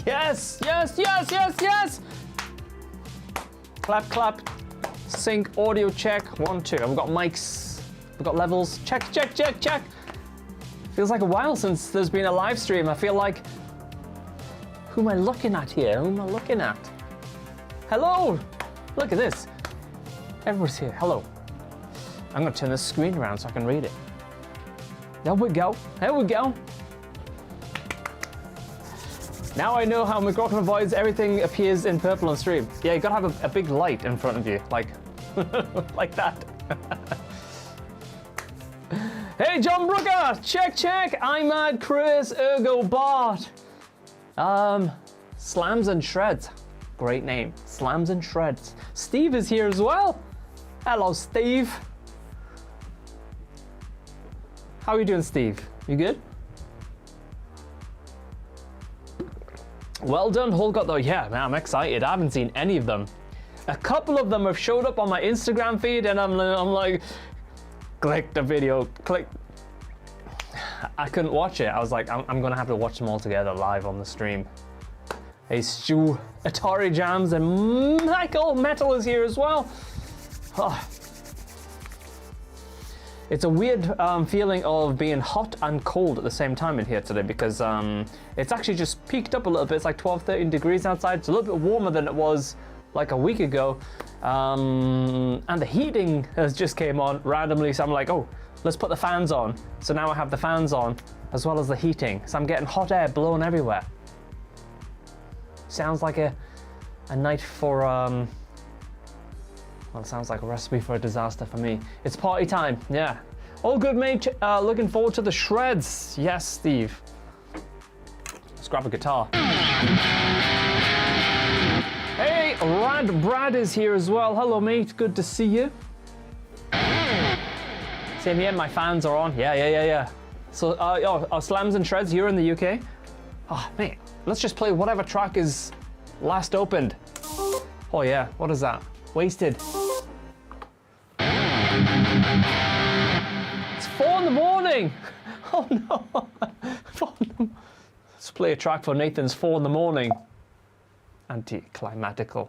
Yes, yes, yes, yes, yes. Clap, clap. Sync, audio check. 1, 2. I've got mics. We've got levels. Check, check, check, check. Feels like a while since there's been a live stream. I feel like, who am I looking at here? Who am I looking at? Hello. Look at this. Everyone's here. Hello. I'm gonna turn this screen around so I can read it. There we go. There we go. Now I know how McRocklin avoids everything appears in purple on stream. Yeah, you gotta have a big light in front of you, like, like that. Hey, John Brooker! Check, check! I'm at Chris Ergo Bart. Slams and Shreds. Great name. Slams and Shreds. Steve is here as well. Hello, Steve. How are you doing, Steve? You good? Well done, Holgot, though. Yeah, man, I'm excited. I haven't seen any of them. A couple of them have showed up on my Instagram feed, and I'm like, click the video, click. I couldn't watch it. I was like, I'm gonna have to watch them all together live on the stream. Hey, Stu, Atari Jams, and Michael Metal is here as well. Oh. It's a weird feeling of being hot and cold at the same time in here today because it's actually just peaked up a little bit. It's like 12, 13 degrees outside. It's a little bit warmer than it was like a week ago. And the heating has just came on randomly. So I'm like, oh, let's put the fans on. So now I have the fans on as well as the heating. So I'm getting hot air blowing everywhere. Sounds like a night for, well, it sounds like a recipe for a disaster for me. It's party time, yeah. All good, mate. Looking forward to the shreds. Yes, Steve. Let's grab a guitar. Hey, Rad Brad is here as well. Hello, mate. Good to see you. Same here. My fans are on. Yeah. So, Slams and Shreds here in the UK. Oh, mate. Let's just play whatever track is last opened. Oh, yeah. What is that? Wasted. It's 4 in the morning. Oh no. Let's play a track for Nathan's 4 in the morning. Anticlimatical.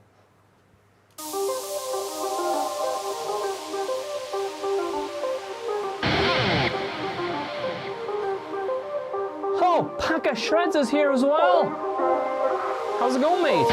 Oh, Pack of Shreds is here as well. How's it going, mate?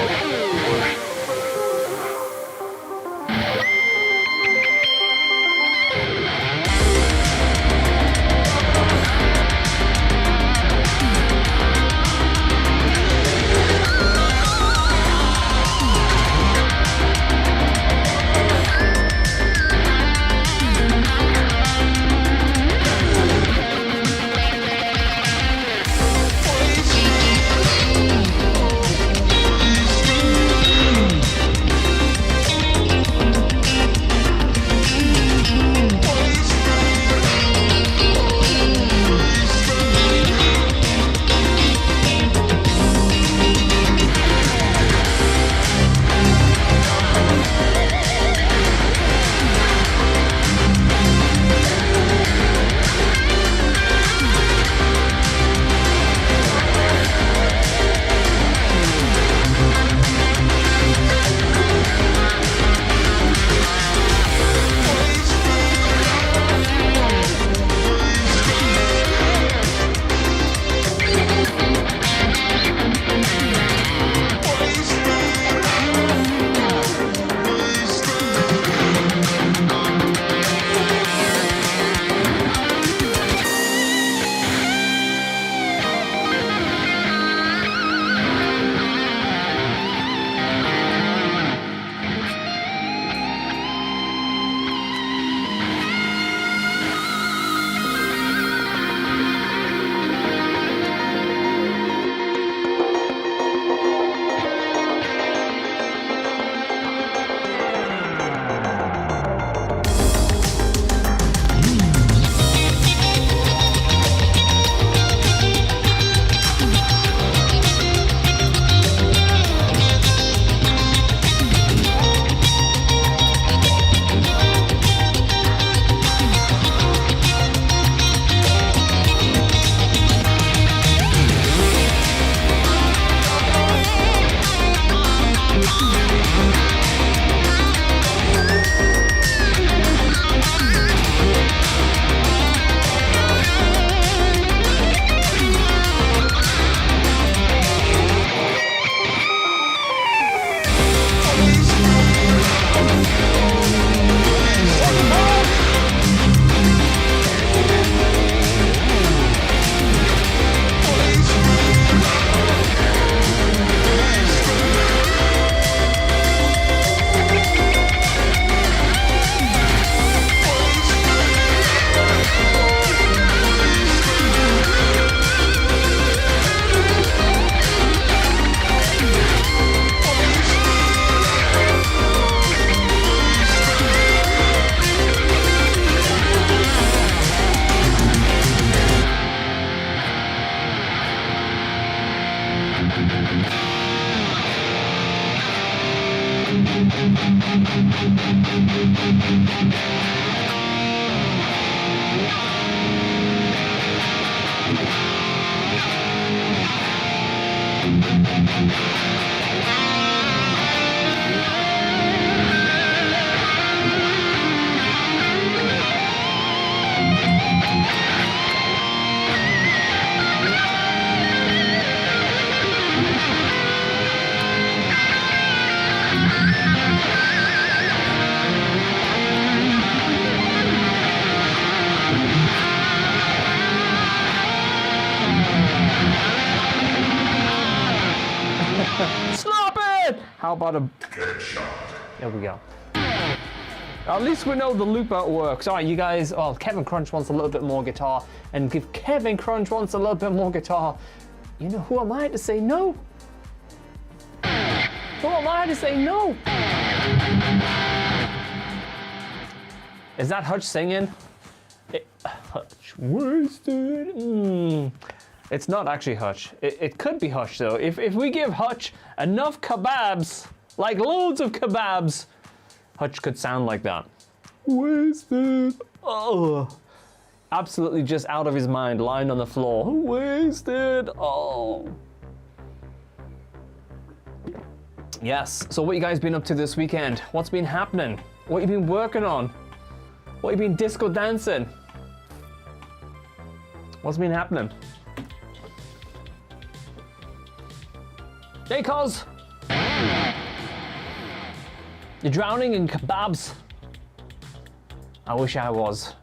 Stop it! How about a... There we go. At least we know the loop out works. All right, you guys, well, Kevin Crunch wants a little bit more guitar, and if Kevin Crunch wants a little bit more guitar, you know, who am I to say no? Who am I to say no? Is that Hutch singing? Hutch wasted. It's not actually Hutch. It could be Hutch though. If we give Hutch enough kebabs, like loads of kebabs, Hutch could sound like that. Wasted. Oh, absolutely just out of his mind, lying on the floor. Wasted. Oh. Yes. So what you guys been up to this weekend? What's been happening? What you been working on? What you been disco dancing? What's been happening? Hey, cuz! You're drowning in kebabs. I wish I was.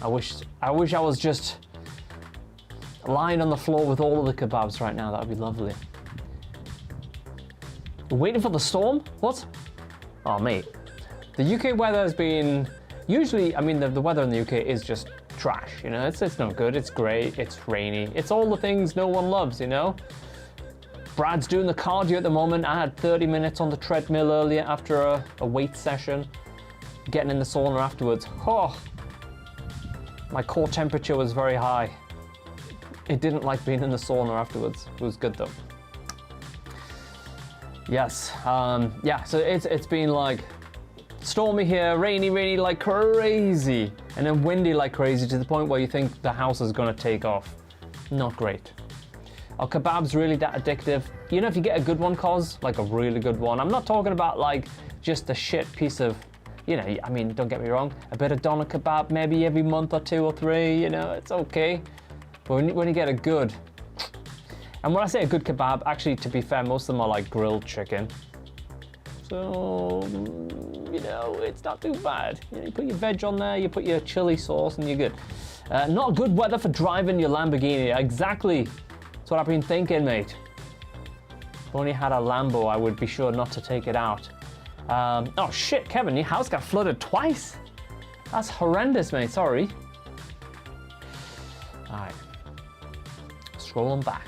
I wish I was just lying on the floor with all of the kebabs right now. That would be lovely. We're waiting for the storm? What? Oh, mate. The UK weather has been usually. I mean, the weather in the UK is just trash. You know, it's not good. It's grey. It's rainy. It's all the things no one loves. You know. Brad's doing the cardio at the moment. I had 30 minutes on the treadmill earlier after a weight session. Getting in the sauna afterwards. Oh, my core temperature was very high. It didn't like being in the sauna afterwards. It was good though. Yes, yeah, so it's been like stormy here, rainy like crazy, and then windy like crazy to the point where you think the house is gonna take off. Not great. Are kebabs really that addictive? You know, if you get a good one, cause like a really good one. I'm not talking about like just a shit piece of, you know, I mean, don't get me wrong, a bit of doner kebab maybe every month or 2 or 3, you know, it's okay. But when you get a good, and when I say a good kebab, actually, to be fair, most of them are like grilled chicken. So, you know, it's not too bad. You know, you put your veg on there, you put your chili sauce, and you're good. Not good weather for driving your Lamborghini. Exactly. That's what I've been thinking, mate. If I only had a Lambo, I would be sure not to take it out. Oh shit, Kevin, your house got flooded twice? That's horrendous, mate, sorry. Alright. Scrolling back.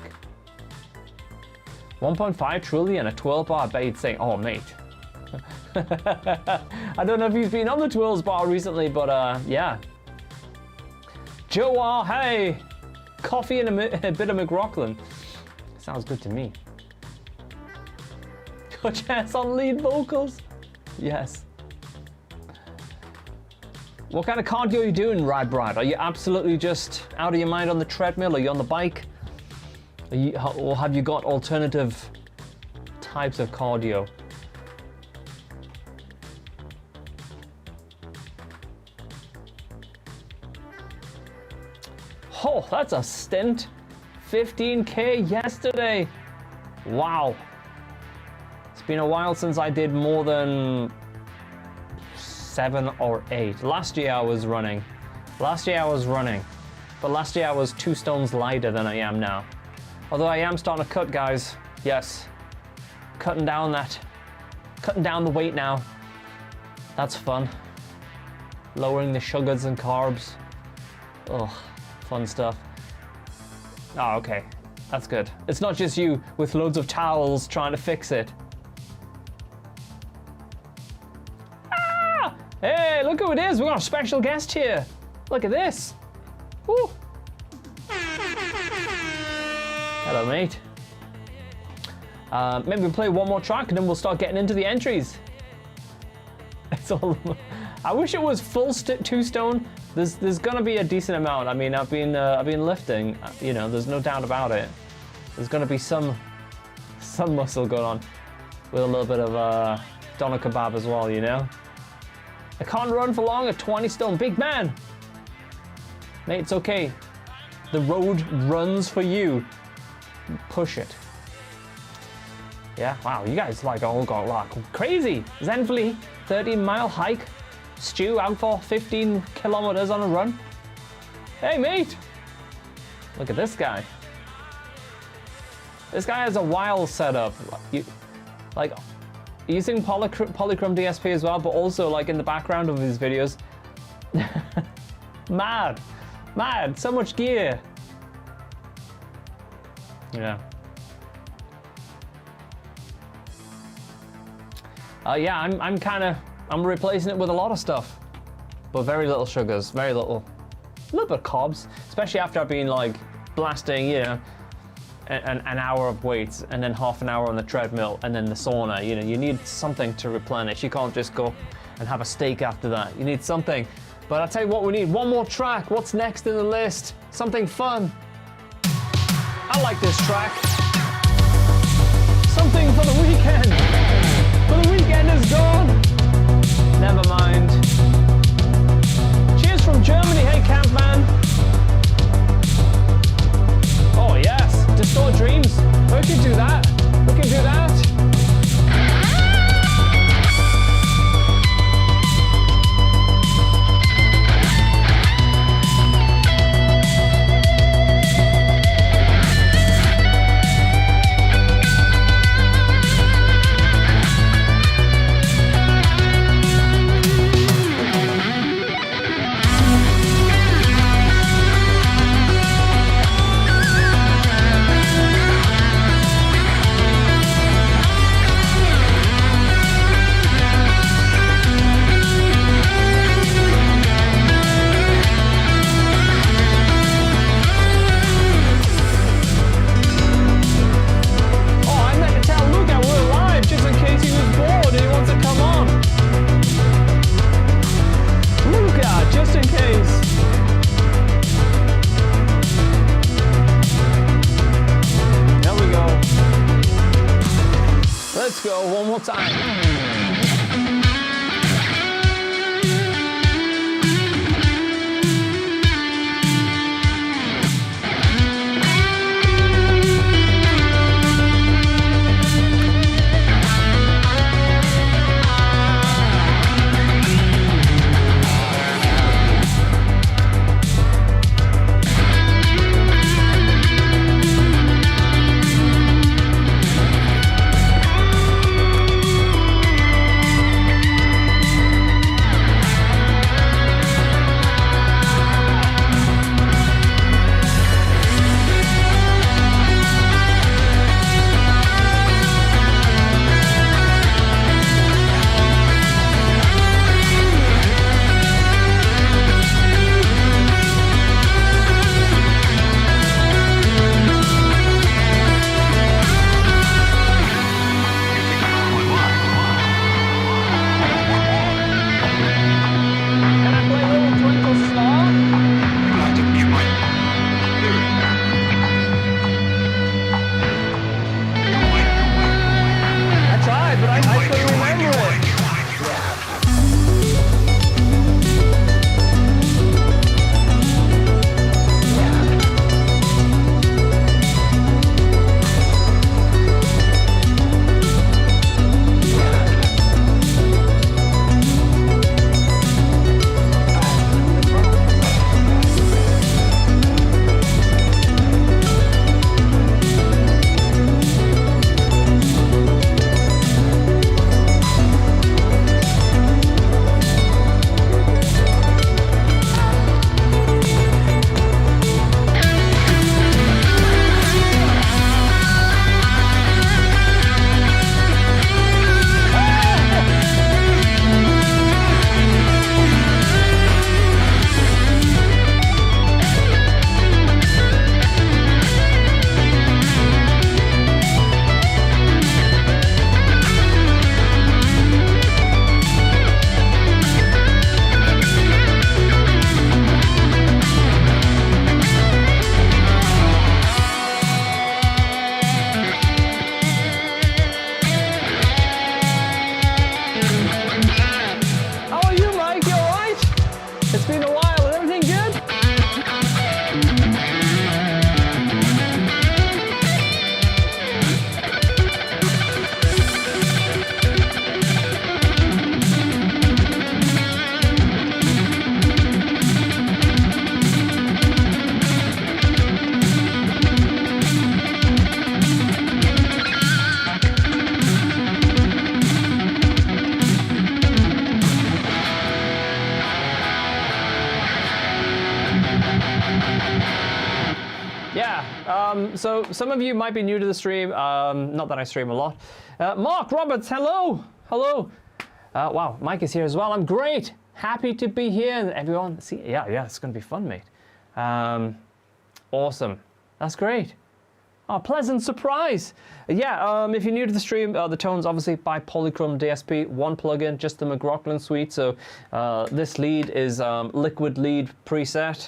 1.5 trillion, a 12 bar, I bet you'd say, oh mate. I don't know if he's been on the 12 bar recently, but yeah. Joe, hey! Coffee and a bit of McRocklin. Sounds good to me. Your chance on lead vocals? Yes. What kind of cardio are you doing, Brad? Are you absolutely just out of your mind on the treadmill? Are you on the bike? Or have you got alternative types of cardio? Oh, that's a stint. 15K yesterday. Wow. It's been a while since I did more than 7 or 8. Last year I was running. But last year I was 2 stones lighter than I am now. Although I am starting to cut, guys. Yes. Cutting down the weight now. That's fun. Lowering the sugars and carbs. Ugh. Fun stuff. Oh, okay. That's good. It's not just you with loads of towels trying to fix it. Ah! Hey, look who it is. We've got a special guest here. Look at this. Woo. Hello, mate. Maybe we'll play one more track and then we'll start getting into the entries. It's all. I wish it was full 2 stone. There's gonna be a decent amount. I mean, I've been lifting. You know, there's no doubt about it. There's gonna be some muscle going on with a little bit of doner kebab as well. You know. I can't run for long at 20 stone. Big man. Mate, it's okay. The road runs for you. Push it. Yeah, wow, you guys like all got like crazy. Zenfleet, 13-mile hike. Stu out for 15 kilometers on a run. Hey, mate. Look at this guy. This guy has a wild setup. Like using polychrome DSP as well, but also like in the background of his videos. Mad, so much gear. Yeah. Yeah, I'm replacing it with a lot of stuff, but very little sugars, very little, a little bit of carbs, especially after I've been like blasting, you know, an hour of weights and then half an hour on the treadmill and then the sauna. You know, you need something to replenish. You can't just go and have a steak after that. You need something. But I'll tell you what, we need one more track. What's next in the list? Something fun. I like this track. Something for the weekend. But the weekend is gone. Never mind. Cheers from Germany. Hey, Campman. Oh, yes. Distort Dreams. We can do that. We can do that. So some of you might be new to the stream. Not that I stream a lot. Mark Roberts, hello. Hello. Wow, Mike is here as well. I'm great. Happy to be here. And everyone, see, yeah, it's going to be fun, mate. Awesome. That's great. Oh, pleasant surprise. Yeah, if you're new to the stream, the tones obviously by PolyChrome DSP, one plugin, just the McRocklin suite. So this lead is liquid lead preset.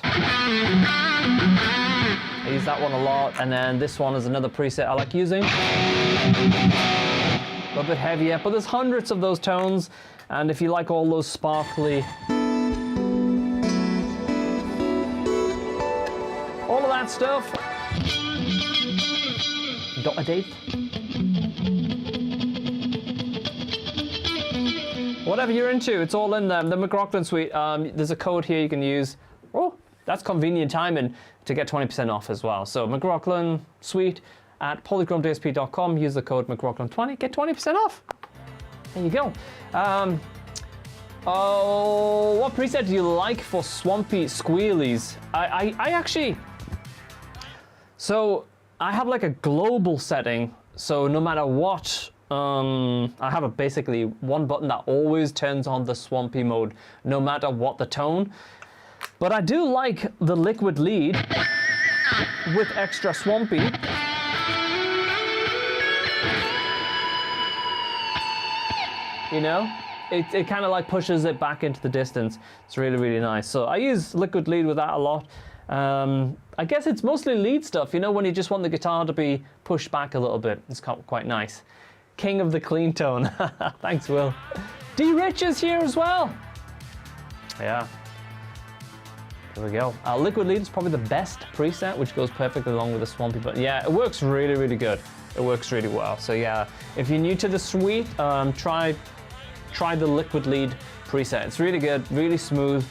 I use that one a lot. And then this one is another preset I like using. A little bit heavier, but there's hundreds of those tones. And if you like all those sparkly, all of that stuff, Date. Whatever you're into, it's all in there. The McRocklin suite, there's a code here you can use. Oh, that's convenient timing to get 20% off as well. So McRocklin suite at polychromedsp.com, use the code McRocklin20, get 20% off. There you go. Oh, what preset do you like for swampy squealies? I actually, so I have like a global setting, so no matter what, I have basically one button that always turns on the swampy mode, no matter what the tone. But I do like the liquid lead with extra swampy. You know, it kind of like pushes it back into the distance. It's really, really nice. So I use liquid lead with that a lot. I guess it's mostly lead stuff, you know, when you just want the guitar to be pushed back a little bit. It's quite nice. King of the clean tone. Thanks, Will. D. Rich is here as well. Yeah. There we go. Liquid lead is probably the best preset, which goes perfectly along with the swampy, but yeah, it works really, really good. It works really well. So yeah, if you're new to the suite, try the liquid lead preset. It's really good, really smooth.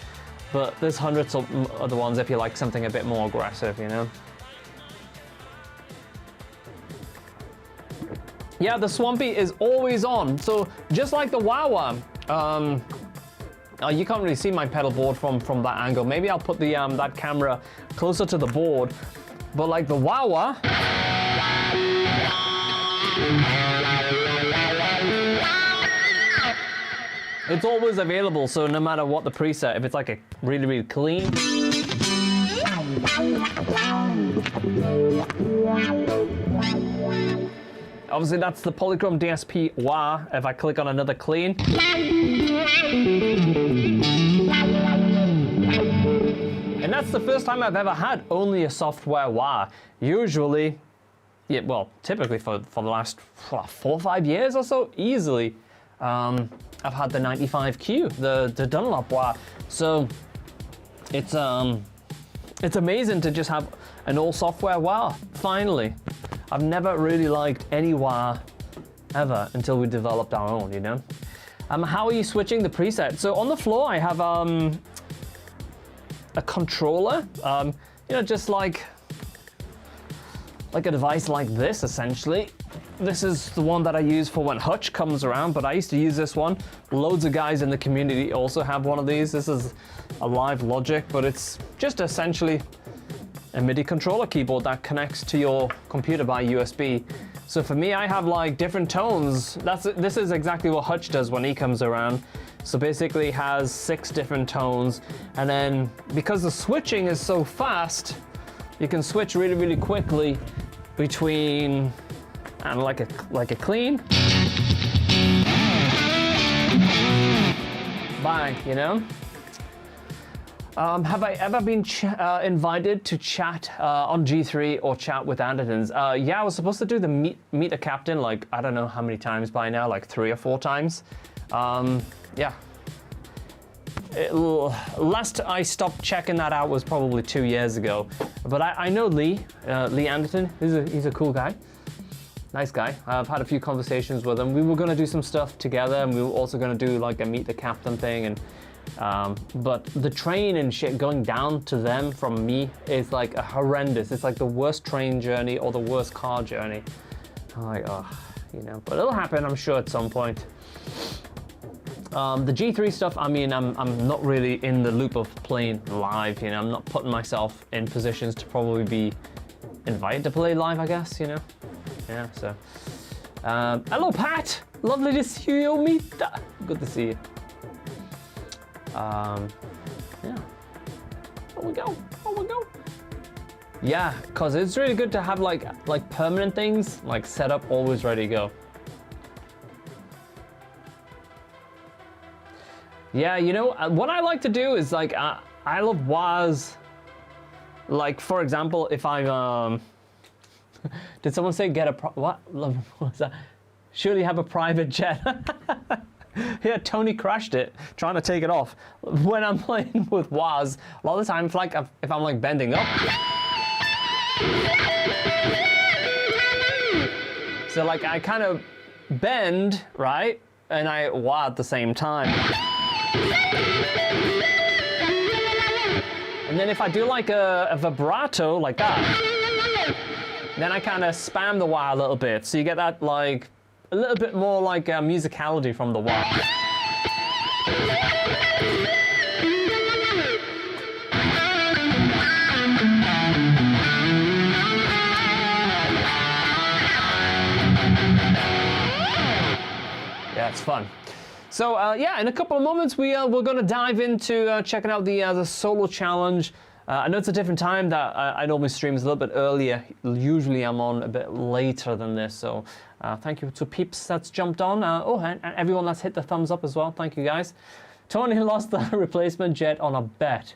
But there's hundreds of other ones if you like something a bit more aggressive, you know? Yeah, the swampy is always on. So just like the wah-wah, you can't really see my pedal board from that angle. Maybe I'll put the that camera closer to the board. But like the wah-wah, it's always available, so no matter what the preset, if it's like a really, really clean. Obviously that's the PolyChrome DSP wah. If I click on another clean. And that's the first time I've ever had only a software wah. Usually, yeah, well, typically for the last 4 or 5 years or so, easily. I've had the 95Q, the Dunlop wah. So it's amazing to just have an all software wah, finally. I've never really liked any wah ever until we developed our own, you know? How are you switching the preset? So on the floor I have a controller, you know, just like a device like this essentially. This is the one that I use for when Hutch comes around, but I used to use this one. Loads of guys in the community also have one of these. This is a live Logic, but it's just essentially a MIDI controller keyboard that connects to your computer by USB. So for me, I have like different tones. This is exactly what Hutch does when he comes around. So basically it has 6 different tones. And then because the switching is so fast, you can switch really, really quickly between and like a clean, bang, you know? Have I ever been invited to chat on G3 or chat with Andertons? Yeah, I was supposed to do the meet a captain, like, I don't know how many times by now, like 3 or 4 times. Yeah. Last I stopped checking that out was probably 2 years ago. But I know Lee Anderton. He's a cool guy. Nice guy. I've had a few conversations with him. We were going to do some stuff together, and we were also going to do like a meet the captain thing. And but the train and shit going down to them from me is like a horrendous. It's like the worst train journey or the worst car journey. I'm like, oh, you know. But it'll happen, I'm sure, at some point. The G3 stuff, I mean, I'm not really in the loop of playing live, you know. I'm not putting myself in positions to probably be invited to play live, I guess, you know? Yeah, so. Hello, Pat! Lovely to see you, Mita. Good to see you. Yeah. Oh, we go. Oh, we go. Yeah, because it's really good to have like permanent things, like set up, always ready to go. Yeah, you know, what I like to do is like, I love WAS. Like, for example, if I'm, did someone say get a, what was that? Surely have a private jet. Yeah, Tony crashed it, trying to take it off. When I'm playing with WAS, a lot of the time, if I'm like bending up. So like I kind of bend, right? And I wah at the same time. And then if I do like a vibrato like that, then I kind of spam the wah a little bit. So you get that like a little bit more like musicality from the wah. Yeah, it's fun. So yeah, in a couple of moments we're going to dive into checking out the solo challenge. I know it's a different time that I normally stream is a little bit earlier. Usually I'm on a bit later than this. So thank you to peeps that's jumped on. And everyone that's hit the thumbs up as well. Thank you guys. Tony lost the replacement jet on a bet.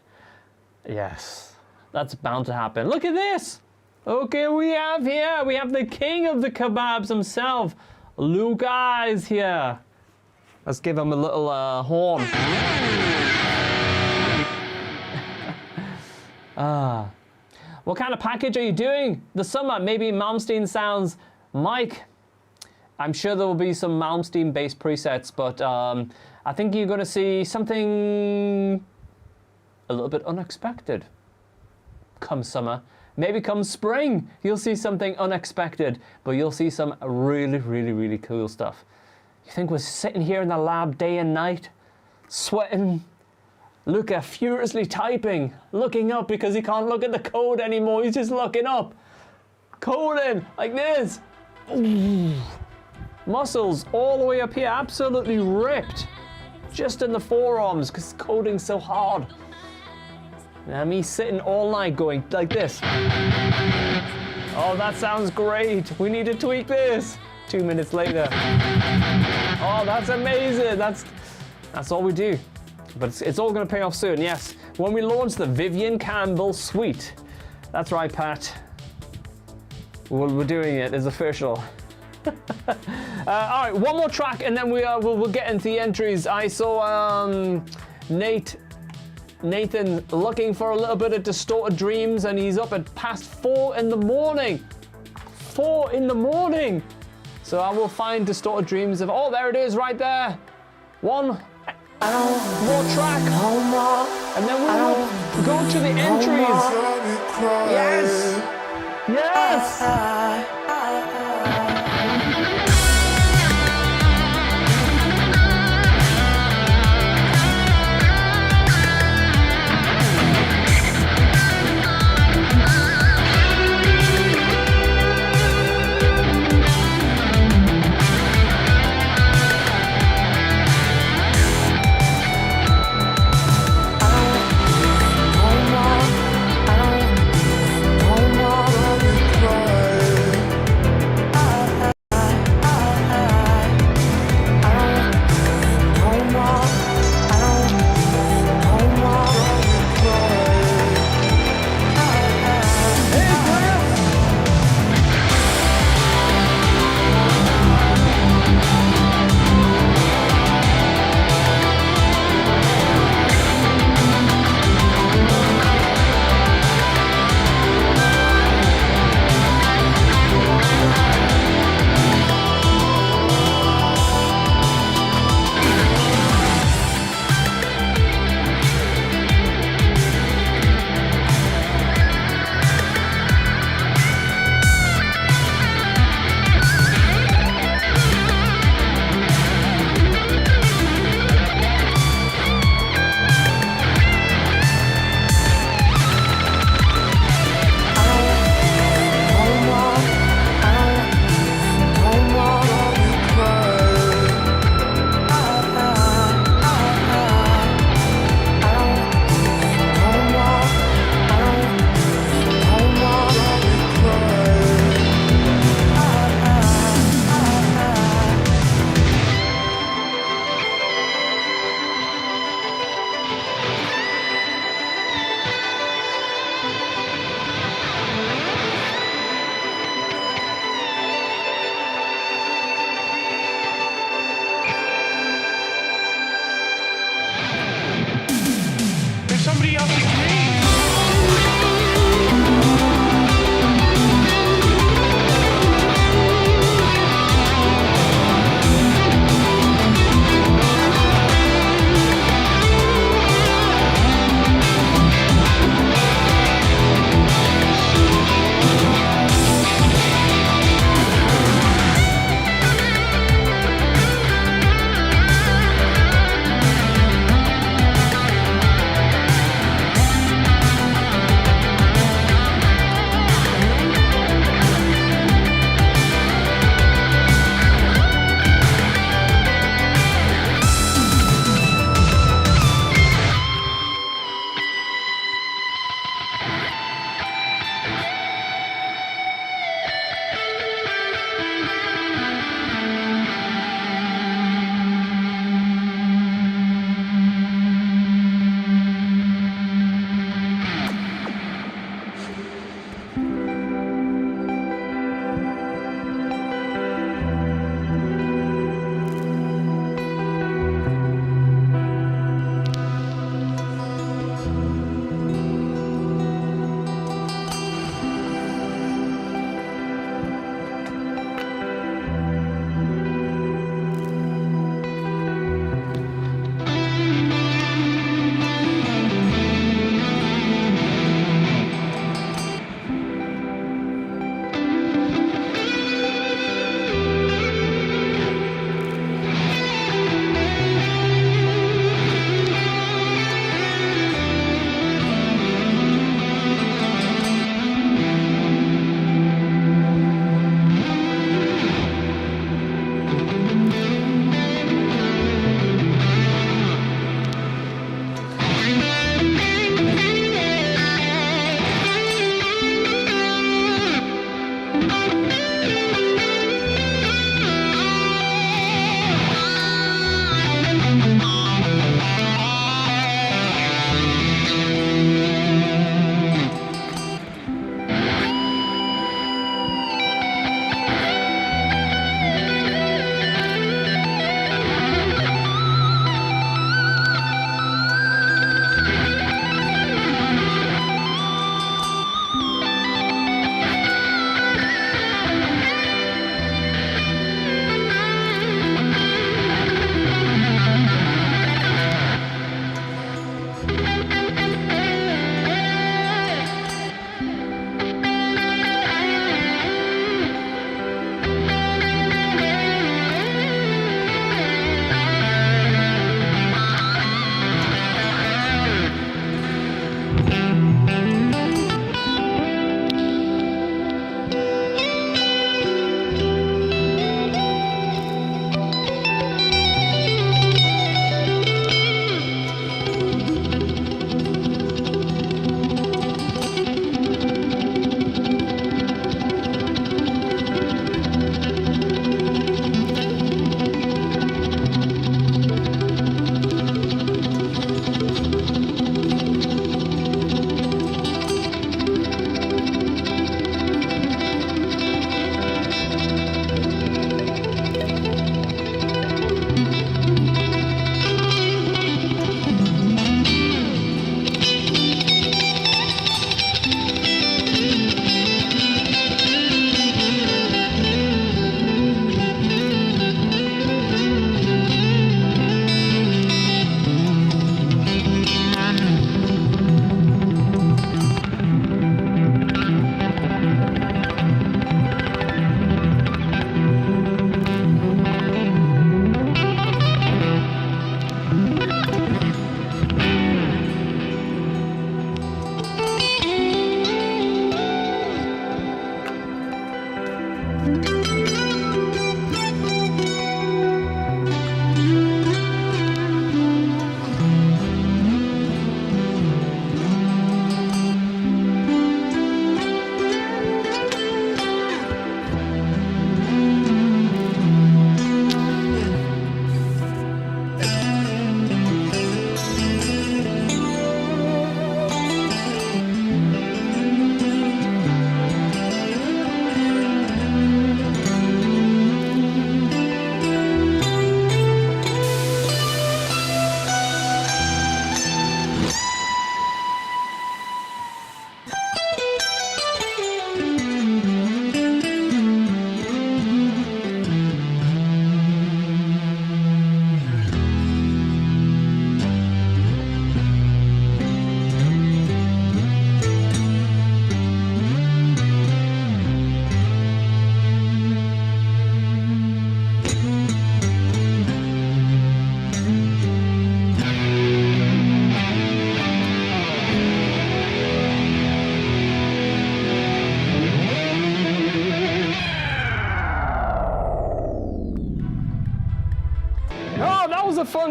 Yes, that's bound to happen. Look at this. Okay, we have the king of the kebabs himself. Luke Eyes here. Let's give him a little horn. What kind of package are you doing? The summer, maybe Malmsteen sounds. Mike, I'm sure there will be some Malmsteen based presets, but I think you're going to see something a little bit unexpected come summer. Maybe come spring, you'll see something unexpected, but you'll see some really, really, really cool stuff. You think we're sitting here in the lab day and night, sweating, Luca furiously typing, looking up because he can't look at the code anymore, he's just looking up. Coding, like this. Ooh. Muscles all the way up here, absolutely ripped. Just in the forearms, because coding's so hard. Now me sitting all night going like this. Oh, that sounds great. We need to tweak this. 2 minutes later. Oh, that's amazing. That's all we do. But it's all going to pay off soon, yes. When we launch the Vivian Campbell suite. That's right, Pat. We're doing it. It's official. All right, one more track and then we'll get into the entries. I saw Nathan looking for a little bit of Distorted Dreams and he's up at past 4 in the morning. 4 in the morning. So I will find Distorted Dreams. Oh, there it is right there. One more track. And then we will go to the entries. Yes. Yes.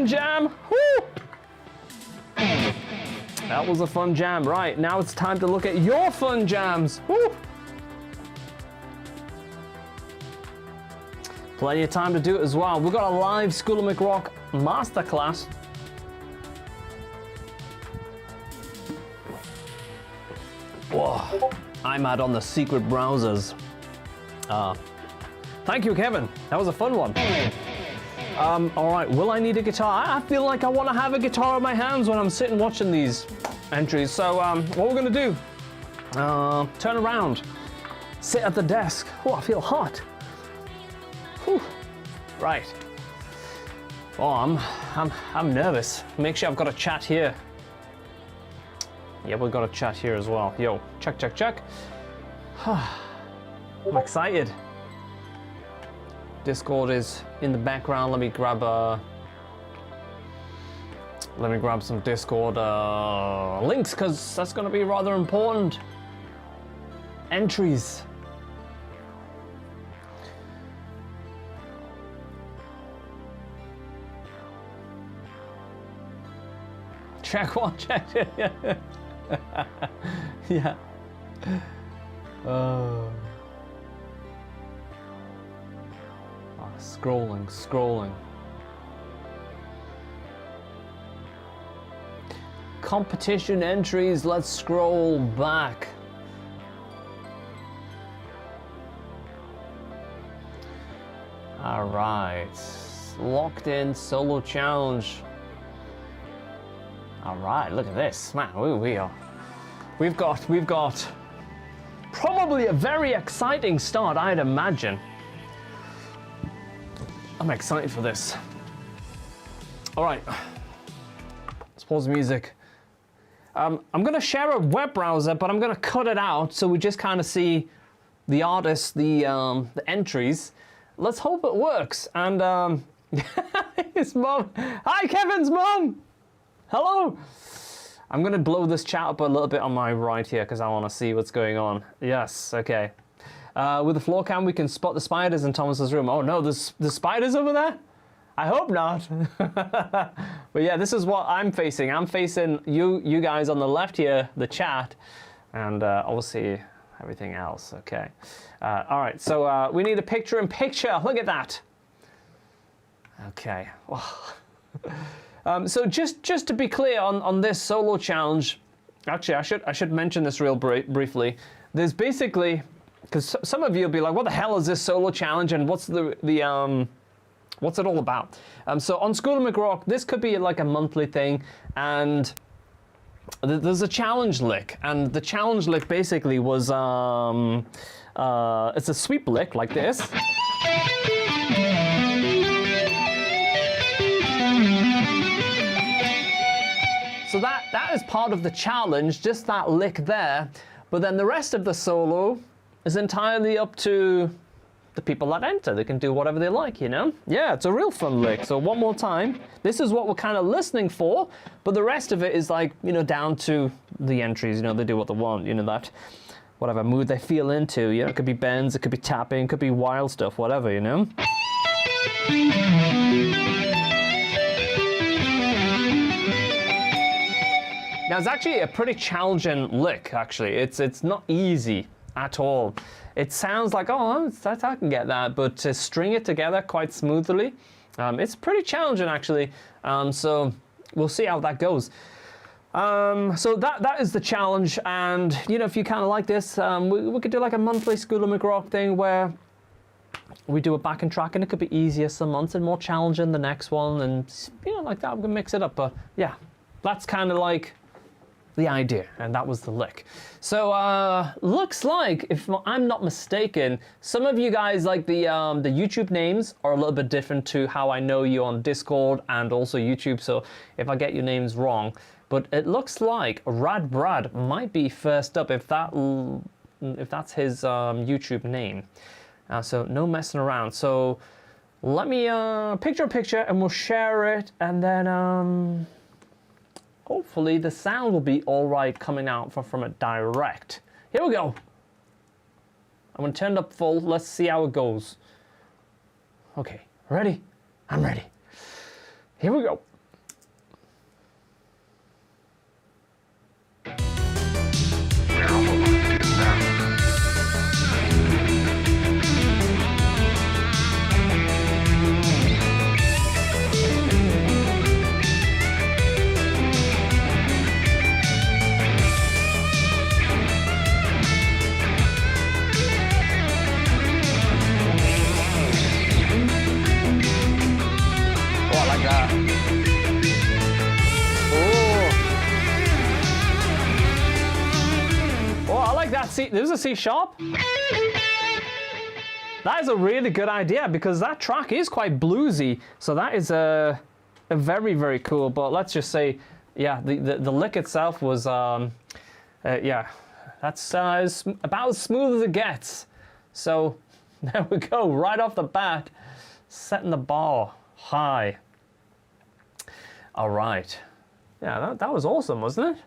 fun jam. Woo! That was a fun jam. Right, now it's time to look at your fun jams. Woo! Plenty of time to do it as well. We've got a live School of McRock masterclass. Whoa, I'm out on the secret browsers. Thank you, Kevin. That was a fun one. All right, will I need a guitar? I feel like I want to have a guitar in my hands when I'm sitting watching these entries. So what we're gonna do, turn around, sit at the desk. Oh, I feel hot. Whew. Right. Oh, I'm nervous. Make sure I've got a chat here. Yeah, we've got a chat here as well. Yo, check, check, check. I'm excited. Discord is in the background. Let me grab some Discord links, because that's going to be rather important. Entries. Check one, check. Yeah. Scrolling. Competition entries, let's scroll back. All right, locked in solo challenge. All right, look at this, man. We've got probably a very exciting start, I'd imagine. I'm excited for this. All right, let's pause the music. I'm gonna share a web browser, but I'm gonna cut it out so we just kind of see the artists, the entries. Let's hope it works. And his mom. Hi, Kevin's mom. Hello. I'm gonna blow this chat up a little bit on my right here because I want to see what's going on. Yes, okay. With the floor cam, we can spot the spiders in Thomas's room. Oh no, there's spiders over there? I hope not. But yeah, this is what I'm facing. I'm facing you guys on the left here, the chat, and obviously everything else. Okay. All right, so we need a picture-in-picture. Look at that. Okay. So just to be clear on this solo challenge, actually I should mention this real briefly. There's basically, because some of you will be like, what the hell is this solo challenge and what's what's it all about? So on School of McRock, this could be like a monthly thing, and there's a challenge lick, and the challenge lick basically was it's a sweep lick like this. So that is part of the challenge, just that lick there. But then the rest of the solo is entirely up to the people that enter. They can do whatever they like, you know? Yeah, it's a real fun lick. So one more time. This is what we're kind of listening for, but the rest of it is like, you know, down to the entries. You know, they do what they want, you know, that whatever mood they feel into. You know, it could be bends, it could be tapping, it could be wild stuff, whatever, you know? Now, it's actually a pretty challenging lick, actually. It's not easy at all. It sounds like, oh, I can get that, but to string it together quite smoothly, it's pretty challenging, actually. So we'll see how that goes. So that is the challenge, and, you know, if you kind of like this, we could do like a monthly School of McRock thing where we do a backing track, and it could be easier some months and more challenging the next one, and, you know, like that, we can mix it up. But yeah, that's kind of like the idea, and that was the lick. So looks like, if I'm not mistaken, some of you guys, like the YouTube names are a little bit different to how I know you on Discord and also YouTube, so if I get your names wrong, but it looks like Rad Brad might be first up, if that's his YouTube name. So no messing around. So let me picture a picture and we'll share it, and then hopefully the sound will be all right coming out from it direct. Here we go. I'm gonna turn it up full. Let's see how it goes. Okay, ready? I'm ready. Here we go. C? There was a C sharp? That is a really good idea because that track is quite bluesy. So that is a very, very cool. But let's just say, yeah, the lick itself was, yeah, that's about as smooth as it gets. So there we go, right off the bat, setting the bar high. All right. Yeah, that was awesome, wasn't it?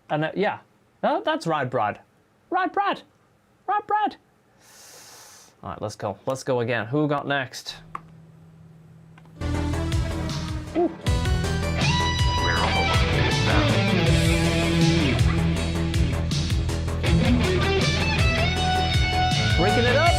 And yeah, that's right, Brad. Right, Brad. Right, Brad. All right, let's go. Let's go again. Who got next? Ooh. We're almost now. Breaking it up.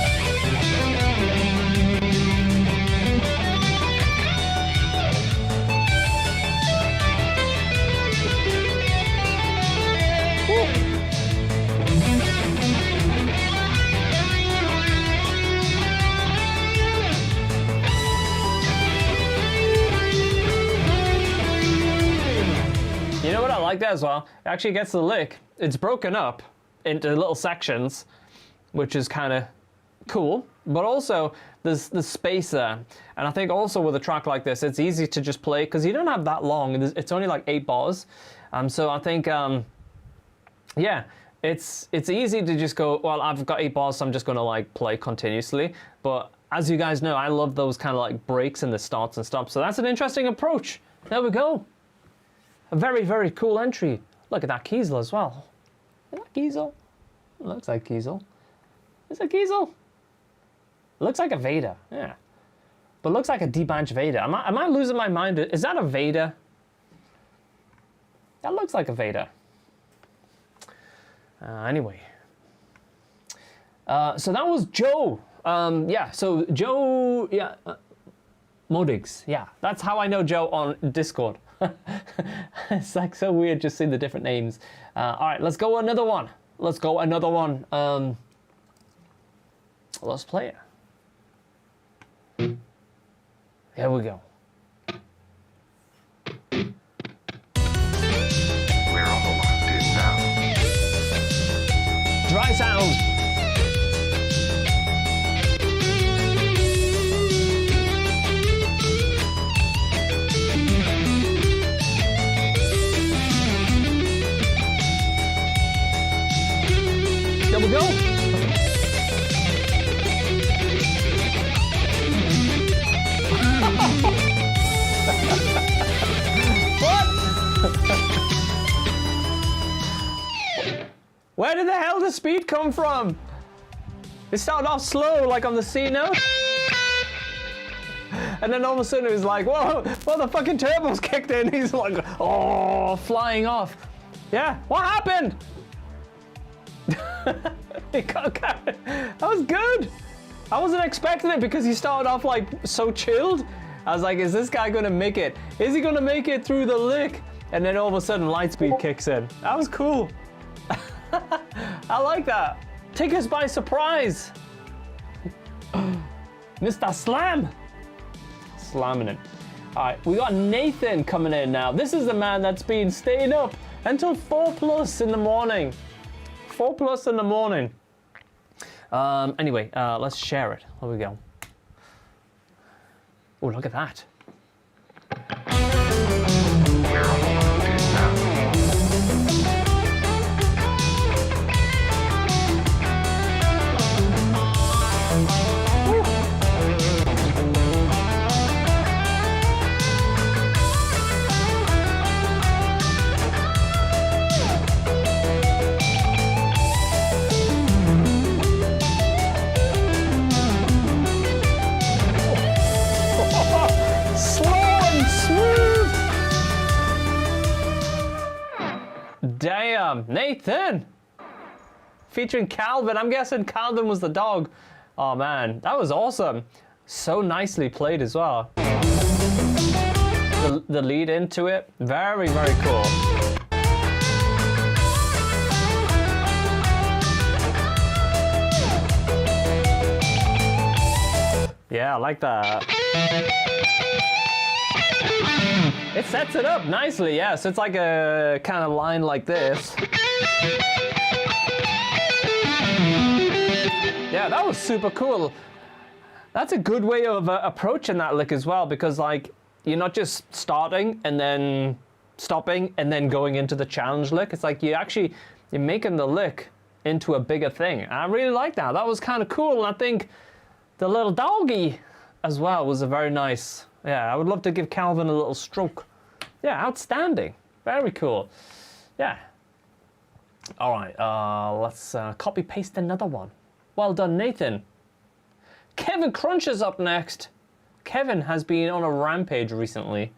You know what I like that as well? It actually gets the lick. It's broken up into little sections, which is kind of cool. But also, there's the space there. And I think also with a track like this, it's easy to just play because you don't have that long. It's only like 8 bars. So I think, yeah, it's easy to just go, well, I've got 8 bars, so I'm just going to like play continuously. But as you guys know, I love those kind of like breaks in the starts and stops. So that's an interesting approach. There we go. A very, very cool entry. Look at that Kiesel as well. Is that Kiesel? It looks like Kiesel. Is it Kiesel? It looks like a Vader, yeah. But it looks like a debanched Vader. Am I losing my mind? Is that a Vader? That looks like a Vader. Anyway. So that was Joe. Yeah, so Joe, yeah. Modigs, yeah. That's how I know Joe on Discord. It's like so weird just seeing the different names. All right, let's go another one. Let's go another one. Let's play it. Here we go. We're all locked in now. Dry sound. There we go. What? Where did the hell the speed come from? It started off slow, like on the C note. And then all of a sudden it was like, whoa, well, the fucking turbos kicked in. He's like, oh, flying off. Yeah, what happened? That was good. I wasn't expecting it because he started off like so chilled. I was like, is this guy gonna make it? Is he gonna make it through the lick? And then all of a sudden Lightspeed kicks in. That was cool. I like that. Take us by surprise. Mr. Slam. Slamming it. All right, we got Nathan coming in now. This is the man that's been staying up until 4+ in the morning. 4+ in the morning. Anyway, let's share it. Here we go. Oh, look at that. We're all locked in now. Damn, Nathan! Featuring Calvin. I'm guessing Calvin was the dog. Oh man, that was awesome. So nicely played as well. The lead into it, very, very cool. Yeah, I like that. It sets it up nicely, yeah. So it's like a kind of line like this. Yeah, that was super cool. That's a good way of approaching that lick as well, because like you're not just starting and then stopping and then going into the challenge lick. It's like you're making the lick into a bigger thing. I really like that. That was kind of cool. And I think the little doggy as well was a very nice. Yeah, I would love to give Calvin a little stroke. Yeah, outstanding. Very cool. Yeah. All right, let's copy paste another one. Well done, Nathan. Kevin Crunch is up next. Kevin has been on a rampage recently,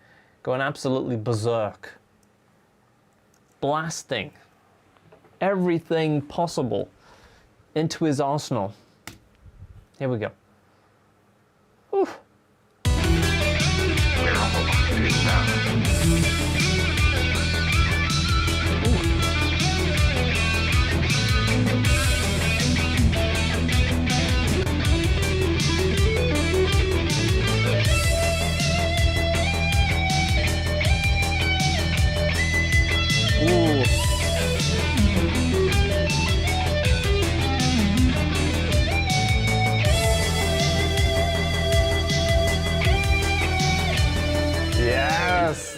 going absolutely berserk. Blasting everything possible into his arsenal. Here we go. Oof. We're on the line is now.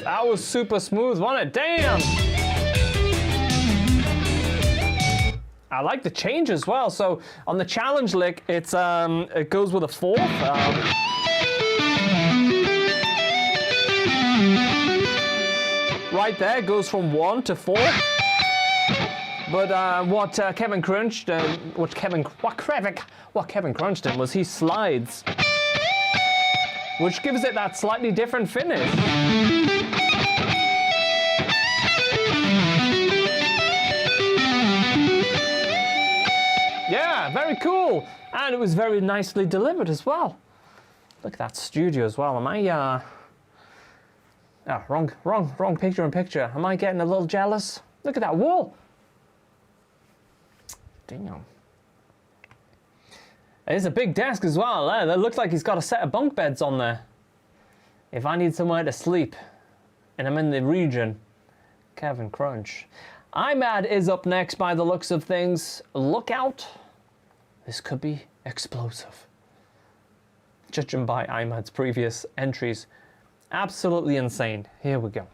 That was super smooth, wasn't it? Damn! I like the change as well. So on the challenge lick, it goes with a fourth. Right there goes from 1 to 4. But what Kevin Crunch did was he slides, which gives it that slightly different finish. Yeah, very cool. And it was very nicely delivered as well. Look at that studio as well. Am I, wrong picture in picture. Am I getting a little jealous? Look at that wall. Damn. It's a big desk as well. It looks like he's got a set of bunk beds on there. If I need somewhere to sleep, and I'm in the region, Kevin Crunch. IMAD is up next by the looks of things. Look out. This could be explosive. Judging by IMAD's previous entries. Absolutely insane. Here we go.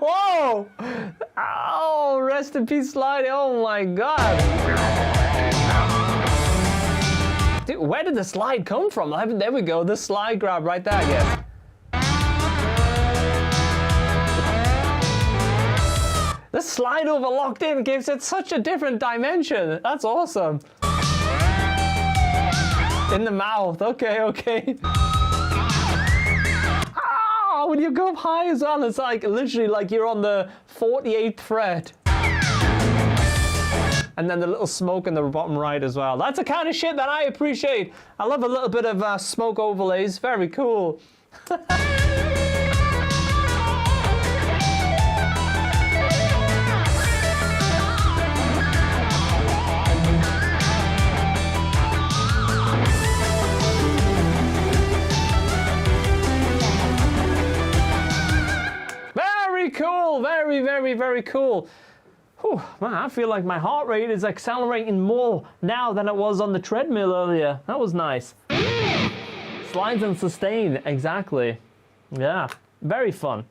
Whoa! Oh, rest in peace, slide. Oh my God. Dude, where did the slide come from? There we go. The slide grab right there, I guess. The slide over locked in gives it such a different dimension. That's awesome. In the mouth. Okay. When you go up high as well, it's like literally like you're on the 48th fret. And then the little smoke in the bottom right as well. That's the kind of shit that I appreciate. I love a little bit of smoke overlays. Very cool. Cool, very cool. Whew, man, I feel like my heart rate is accelerating more now than it was on the treadmill earlier. That was nice. Slides and sustain, exactly. Yeah, very fun.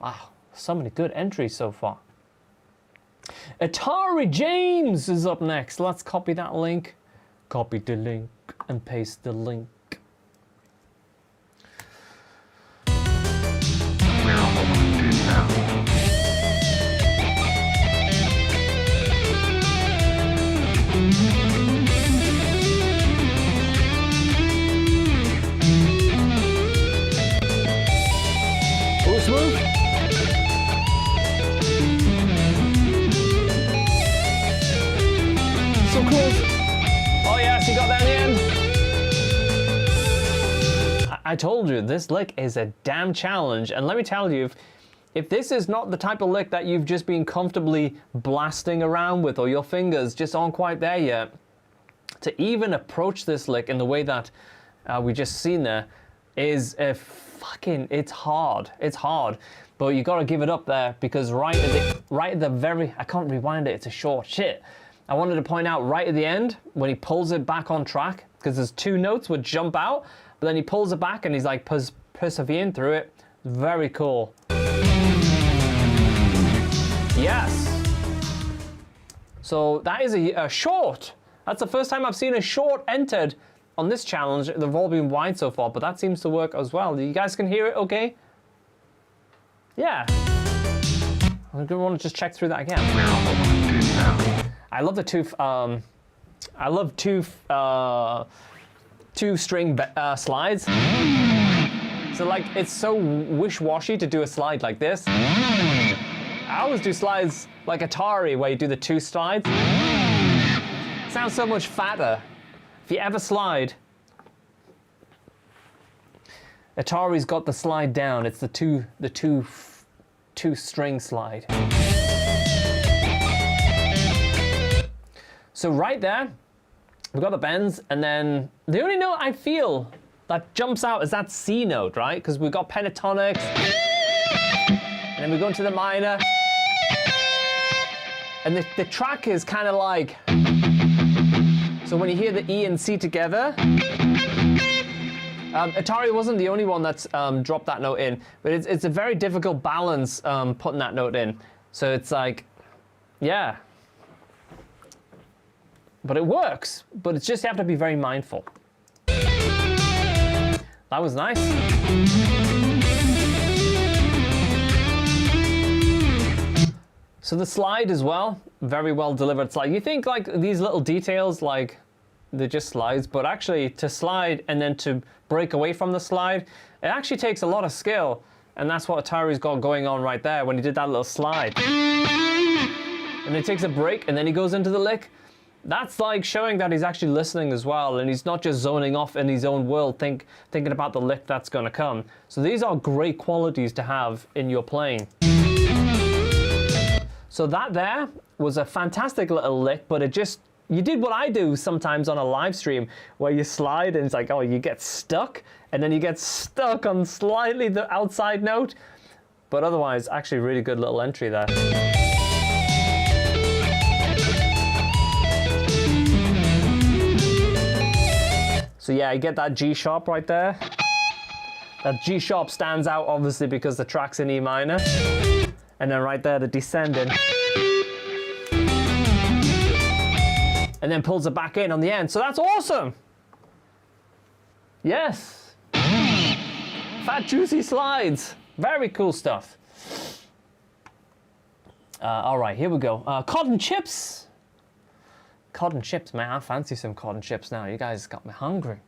Wow, so many good entries so far. Atari James is up next. Let's copy that link. Copy the link and paste the link. We're on the line is now. I told you, this lick is a damn challenge. And let me tell you, if this is not the type of lick that you've just been comfortably blasting around with, or your fingers just aren't quite there yet, to even approach this lick in the way that we just seen there is it's hard. It's hard. But you gotta give it up there, because right at the very, I can't rewind it, it's a short shit. I wanted to point out right at the end, when he pulls it back on track, because there's 2 notes would jump out, but then he pulls it back and he's like persevering through it. Very cool. Yes. So that is a short. That's the first time I've seen a short entered on this challenge. They've all been wide so far, but that seems to work as well. You guys can hear it okay? Yeah. I'm gonna want to just check through that again. We're almost done now. I love the two string slides. So like, it's so wish-washy to do a slide like this. I always do slides like Atari, where you do the 2 slides. Sounds so much fatter. If you ever slide, Atari's got the slide down. It's the two string slide. So right there, we've got the bends, and then the only note I feel that jumps out is that C note, right? Because we've got pentatonics, and then we go into the minor, and the track is kind of like, so when you hear the E and C together, Atari wasn't the only one that's dropped that note in, but it's a very difficult balance putting that note in. So it's like, yeah. But it works, but it's just you have to be very mindful. That was nice. So the slide as well, very well delivered slide. You think like these little details, like they're just slides, but actually to slide and then to break away from the slide, it actually takes a lot of skill. And that's what Atari's got going on right there when he did that little slide. And he takes a break and then he goes into the lick. That's like showing that he's actually listening as well, and he's not just zoning off in his own world, thinking about the lick that's gonna come. So these are great qualities to have in your playing. So that there was a fantastic little lick, but you did what I do sometimes on a live stream, where you slide and it's like, oh, you get stuck, and then you get stuck on slightly the outside note. But otherwise, actually really good little entry there. So yeah, you get that G sharp right there. That G sharp stands out obviously because the track's in E minor. And then right there, the descending. And then pulls it back in on the end. So that's awesome. Yes. Fat juicy slides. Very cool stuff. All right, here we go. Cotton chips. Cotton chips, man, I fancy some cotton chips now. You guys got me hungry.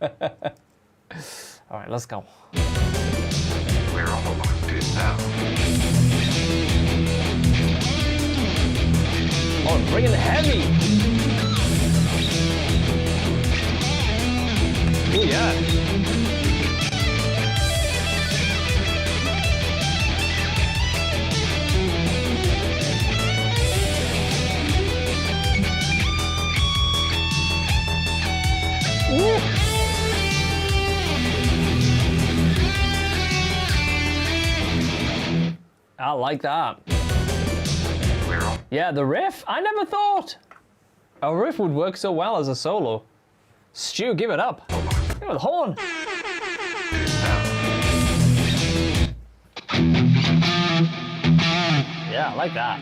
All right, let's go. We're almost done now. Oh, bringing the heavy. Oh, yeah. I like that. Yeah, the riff, I never thought a riff would work so well as a solo. Stu, give it up. Give it the horn. Yeah, I like that.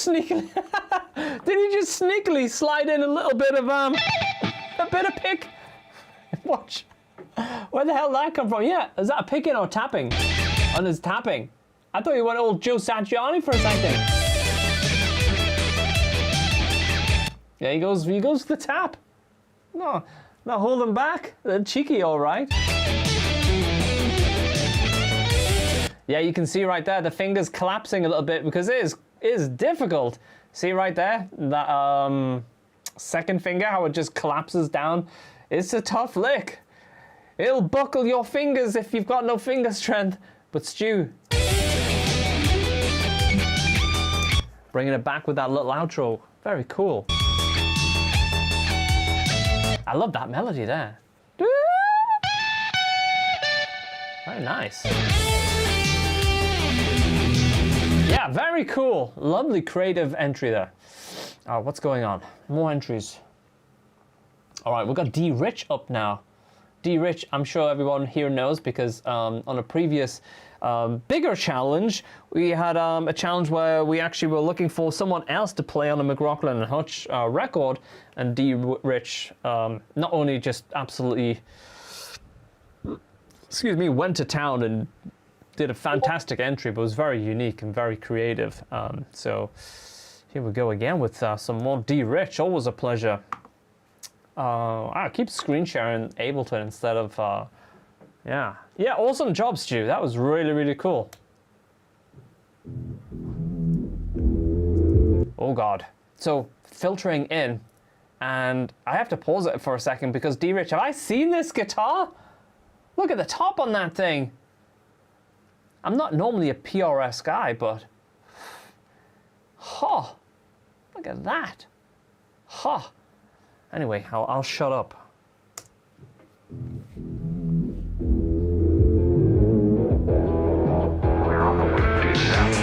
Did he just sneakily slide in a little bit of pick? Watch. Where the hell did that come from? Yeah, is that a picking or tapping? On his tapping. I thought you went old Joe Satriani for a second. Yeah, he goes for the tap. No, not holding back. They're cheeky, all right. Yeah, you can see right there the fingers collapsing a little bit because it is difficult. See right there, that second finger, how it just collapses down. It's a tough lick. It'll buckle your fingers if you've got no finger strength. But Stu, bringing it back with that little outro. Very cool. I love that melody there. Very nice. Yeah, very cool. Lovely creative entry there. What's going on? More entries. All right, we've got D Rich up now. D Rich, I'm sure everyone here knows because on a previous bigger challenge, we had a challenge where we actually were looking for someone else to play on a McRocklin and Hutch record, and D Rich not only just absolutely, excuse me, went to town and did a fantastic entry, but was very unique and very creative. So here we go again with some more D Rich. Always a pleasure. I keep screen sharing Ableton instead of, yeah, awesome job, Stu. That was really, really cool. Oh God. So filtering in, and I have to pause it for a second because D Rich, have I seen this guitar? Look at the top on that thing. I'm not normally a PRS guy, but, look at that. Anyway, I'll shut up. We're on the way to South.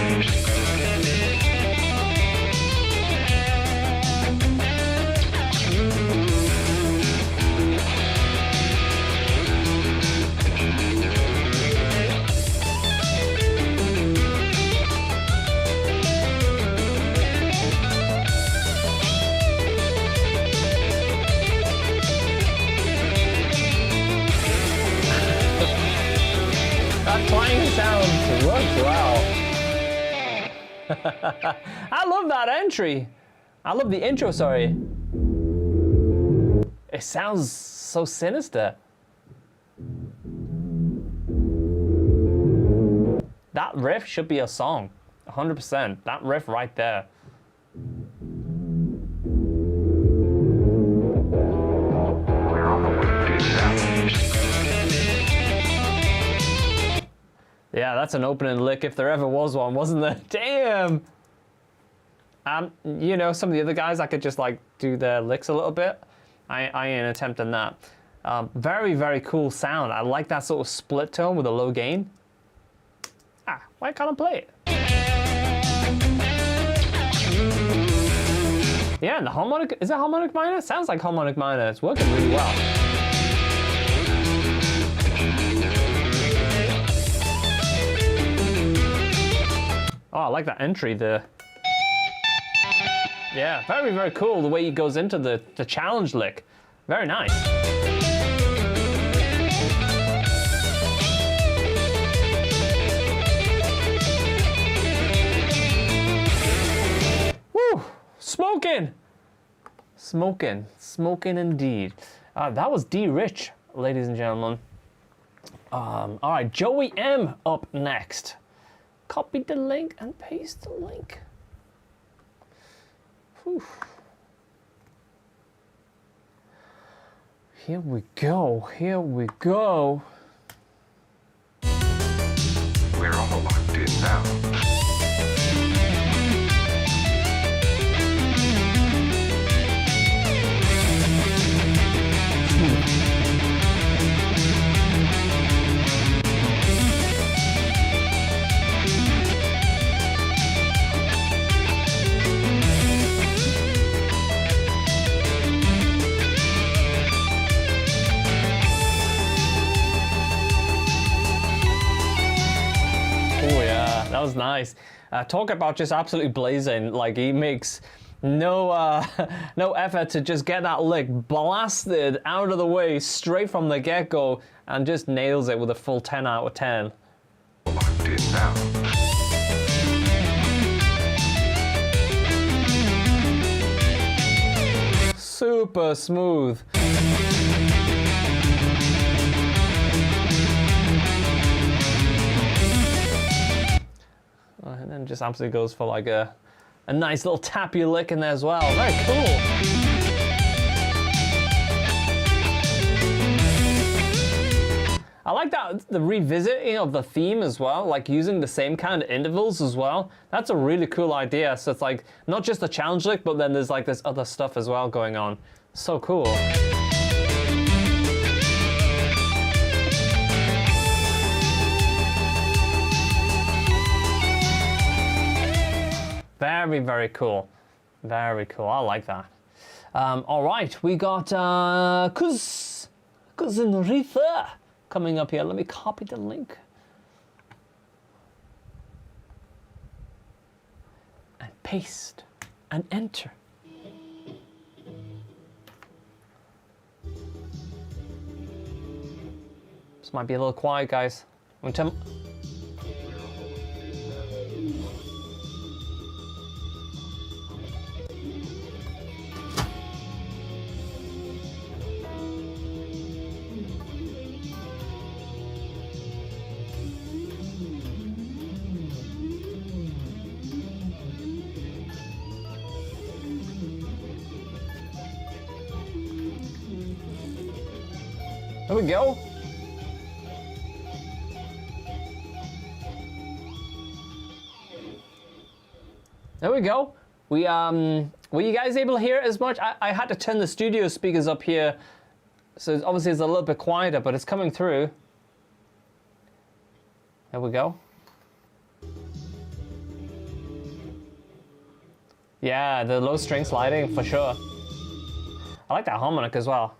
Sounds works well. I love that entry. I love the intro, sorry. It sounds so sinister. That riff should be a song. 100%. That riff right there. We're on the way to South. Yeah, that's an opening lick if there ever was one, wasn't there? Damn! You know, some of the other guys, I could just like do their licks a little bit. I ain't attempting that. Very, very cool sound. I like that sort of split tone with a low gain. Why can't I play it? Yeah, and the harmonic, is that harmonic minor? Sounds like harmonic minor. It's working really well. Oh, I like that entry there. Yeah, very, very cool the way he goes into the challenge lick. Very nice. Woo! Smoking! Smoking indeed. That was D Rich, ladies and gentlemen. All right, Joey M up next. Copy the link and paste the link. Whew. Here we go. We're all locked in now. That was nice. Talk about just absolutely blazing. Like he makes no no effort to just get that lick blasted out of the way straight from the get-go and just nails it with a full 10 out of 10. Locked in now. super smooth. And then just absolutely goes for like a nice little tappy lick in there as well. Very cool. I like that, the revisiting of the theme as well, like using the same kind of intervals as well. That's a really cool idea. So it's like not just a challenge lick, but then there's like this other stuff as well going on. So cool. Very, very cool. Very cool. I like that. All right, we got Cousin Reefer coming up here. Let me copy the link. And paste and enter. This might be a little quiet, guys. There we go. There we go. We were you guys able to hear it as much? I had to turn the studio speakers up here, so obviously it's a little bit quieter, but it's coming through. There we go. Yeah, the low string sliding for sure. I like that harmonic as well.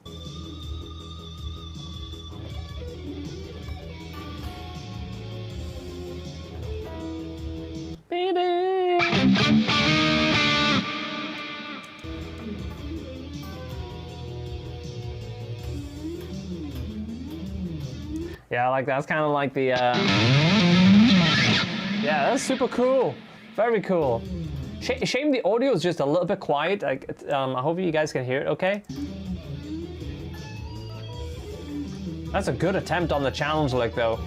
Yeah, I like that. It's kind of like the, yeah, that's super cool. Very cool. Shame the audio is just a little bit quiet. I hope you guys can hear it okay. That's a good attempt on the challenge lick though.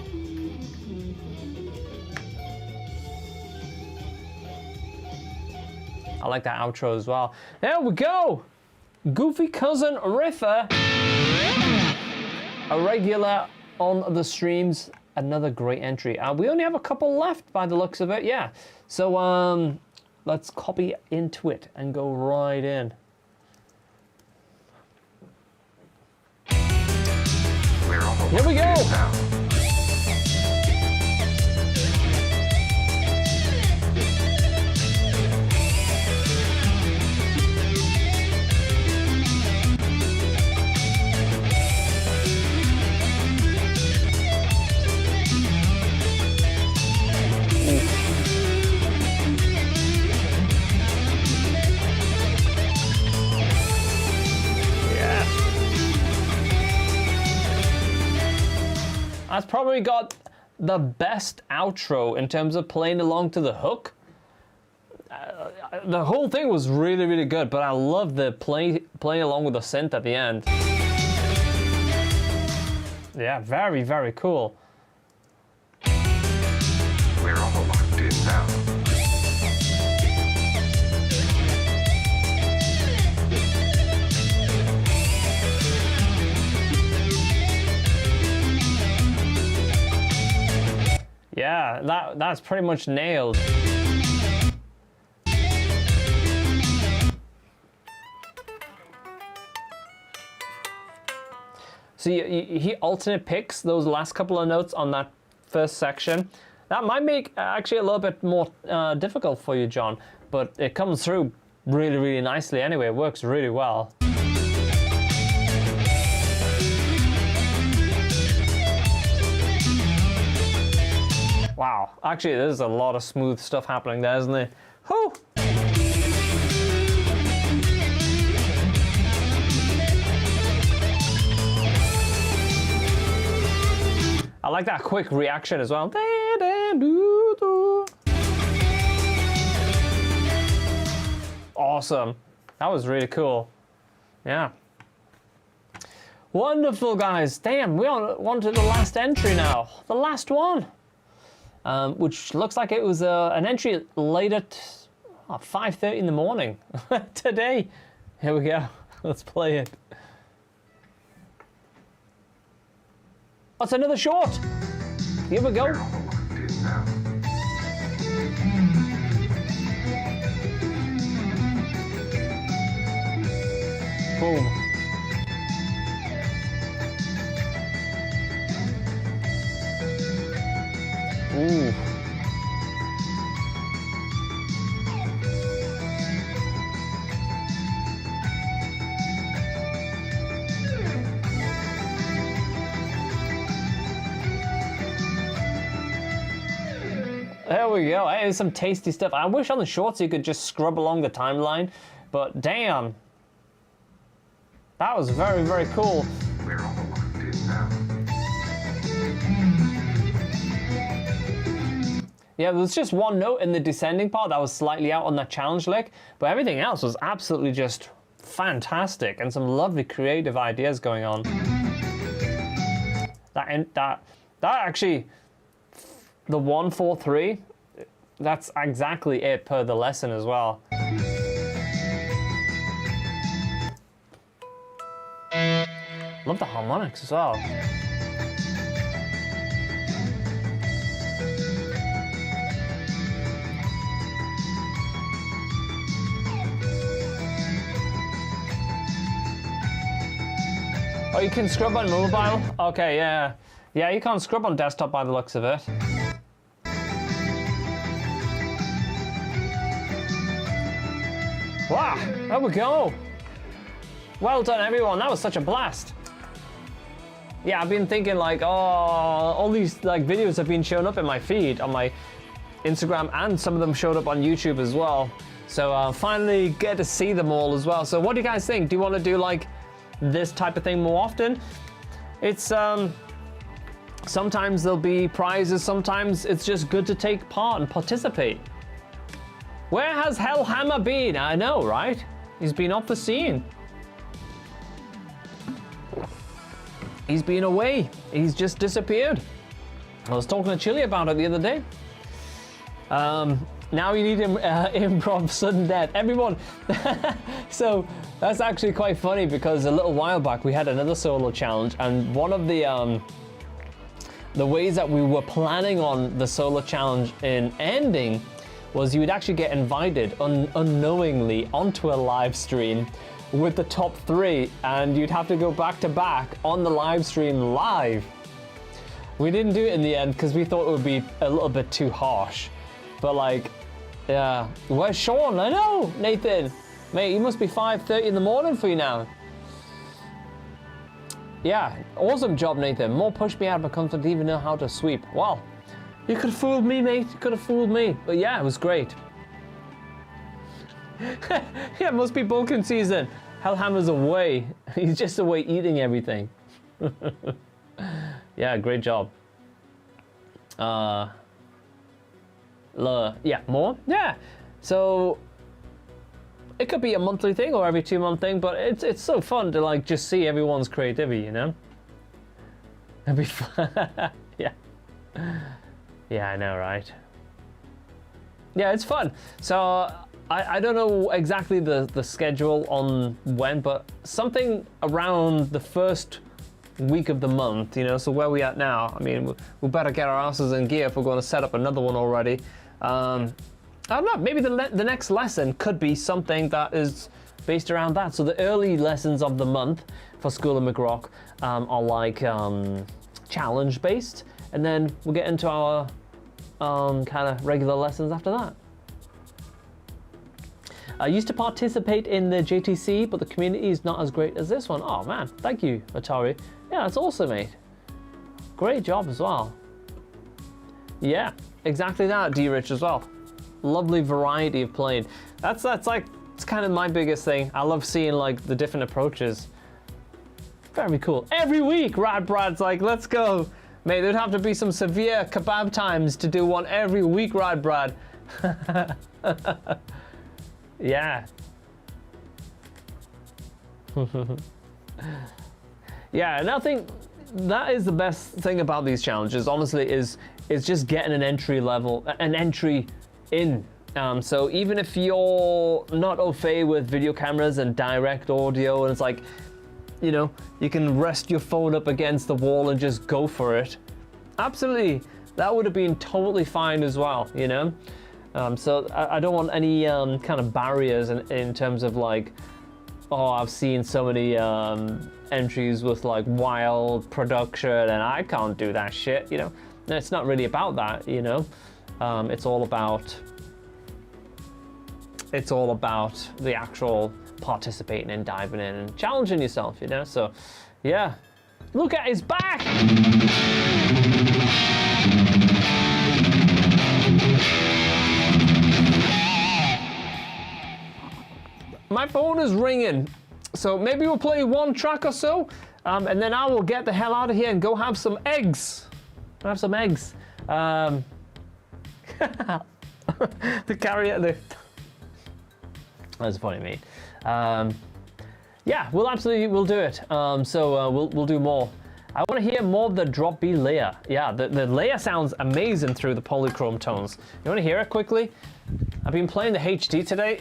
I like that outro as well. There we go. Goofy Cousin Riffer. A regular on the streams. Another great entry. We only have a couple left by the looks of it. Yeah. So let's copy into it and go right in. We're almost Here we go. there now. That's probably got the best outro in terms of playing along to the hook. The whole thing was really, really good, but I love the playing along with the synth at the end. Yeah, very, very cool. We're all locked in now. Yeah, that's pretty much nailed. So he alternate picks those last couple of notes on that first section. That might make actually a little bit more difficult for you, John, but it comes through really, really nicely anyway. It works really well. Wow, actually there's a lot of smooth stuff happening there, isn't there? Whew! I like that quick reaction as well. Awesome. That was really cool. Yeah. Wonderful, guys. Damn, we on to the last entry now. The last one. Which looks like it was an entry late at 5:30 in the morning today. Here we go. Let's play it. That's another short. Here we go. We're all locked in now. Boom. Ooh. There we go. Hey, some tasty stuff. I wish on the shorts you could just scrub along the timeline, but damn. That was very, very cool. We're all locked in now. Yeah, there was just one note in the descending part that was slightly out on that challenge lick, but everything else was absolutely just fantastic and some lovely creative ideas going on. That actually, the 1-4-3, that's exactly it per the lesson as well. Love the harmonics as well. Oh, you can scrub on mobile? Okay, yeah. Yeah, you can't scrub on desktop by the looks of it. Wow, there we go. Well done, everyone. That was such a blast. Yeah, I've been thinking like, oh, all these like videos have been showing up in my feed on my Instagram, and some of them showed up on YouTube as well. So finally get to see them all as well. So what do you guys think? Do you want to do like this type of thing more often? It's sometimes there'll be prizes, sometimes it's just good to take part and participate. Where has Hellhammer been? I know, right? He's been off the scene. He's been away. He's just disappeared. I was talking to Chili about it the other day. Now you need improv sudden death. Everyone. So that's actually quite funny because a little while back we had another solo challenge, and one of the ways that we were planning on the solo challenge in ending was you would actually get invited unknowingly onto a live stream with the top 3, and you'd have to go back to back on the live stream live. We didn't do it in the end because we thought it would be a little bit too harsh. But like, yeah, where's Sean? I know, Nathan. Mate, you must be 5:30 in the morning for you now. Yeah, awesome job, Nathan. More pushed me out of my comfort to even know how to sweep. Wow, you could have fooled me, mate. You could have fooled me. But yeah, it was great. Yeah, it must be Vulcan season. Hellhammer's away. He's just away eating everything. Yeah, great job. Yeah, more? Yeah. So it could be a monthly thing or every 2-month thing, but it's so fun to like just see everyone's creativity, you know? It'd be fun. Yeah. Yeah, I know, right? Yeah, it's fun. So I don't know exactly the schedule on when, but something around the first week of the month, you know, so where we at now? I mean, we better get our asses in gear if we're going to set up another one already. I don't know, maybe the next lesson could be something that is based around that. So the early lessons of the month for School of McRock are like challenge based, and then we'll get into our kind of regular lessons after that. I used to participate in the JTC, but the community is not as great as this one. Oh man, thank you, Atari. Yeah, that's awesome, mate. Great job as well. Yeah, exactly that, D-Rich as well. Lovely variety of playing. That's like, it's kind of my biggest thing. I love seeing like the different approaches. Very cool. Every week, Brad's like, let's go. Mate, there'd have to be some severe kebab times to do one every week, Brad. Yeah. Yeah, and I think that is the best thing about these challenges, honestly, is just getting an entry in. So even if you're not au fait with video cameras and direct audio, and it's like, you know, you can rest your phone up against the wall and just go for it. Absolutely, that would have been totally fine as well, you know? So I don't want any kind of barriers in terms of like, oh, I've seen so many entries with like wild production and I can't do that shit, you know? No, it's not really about that, you know? It's all about the actual participating and diving in and challenging yourself, you know? So, yeah. Look at his back! My phone is ringing, so maybe we'll play one track or so, and then I will get the hell out of here and go have some eggs. Have some eggs. To carry it. That's funny, mate. Yeah, we'll do it. So we'll do more. I want to hear more of the drop B layer. Yeah, the layer sounds amazing through the polychrome tones. You want to hear it quickly? I've been playing the HD today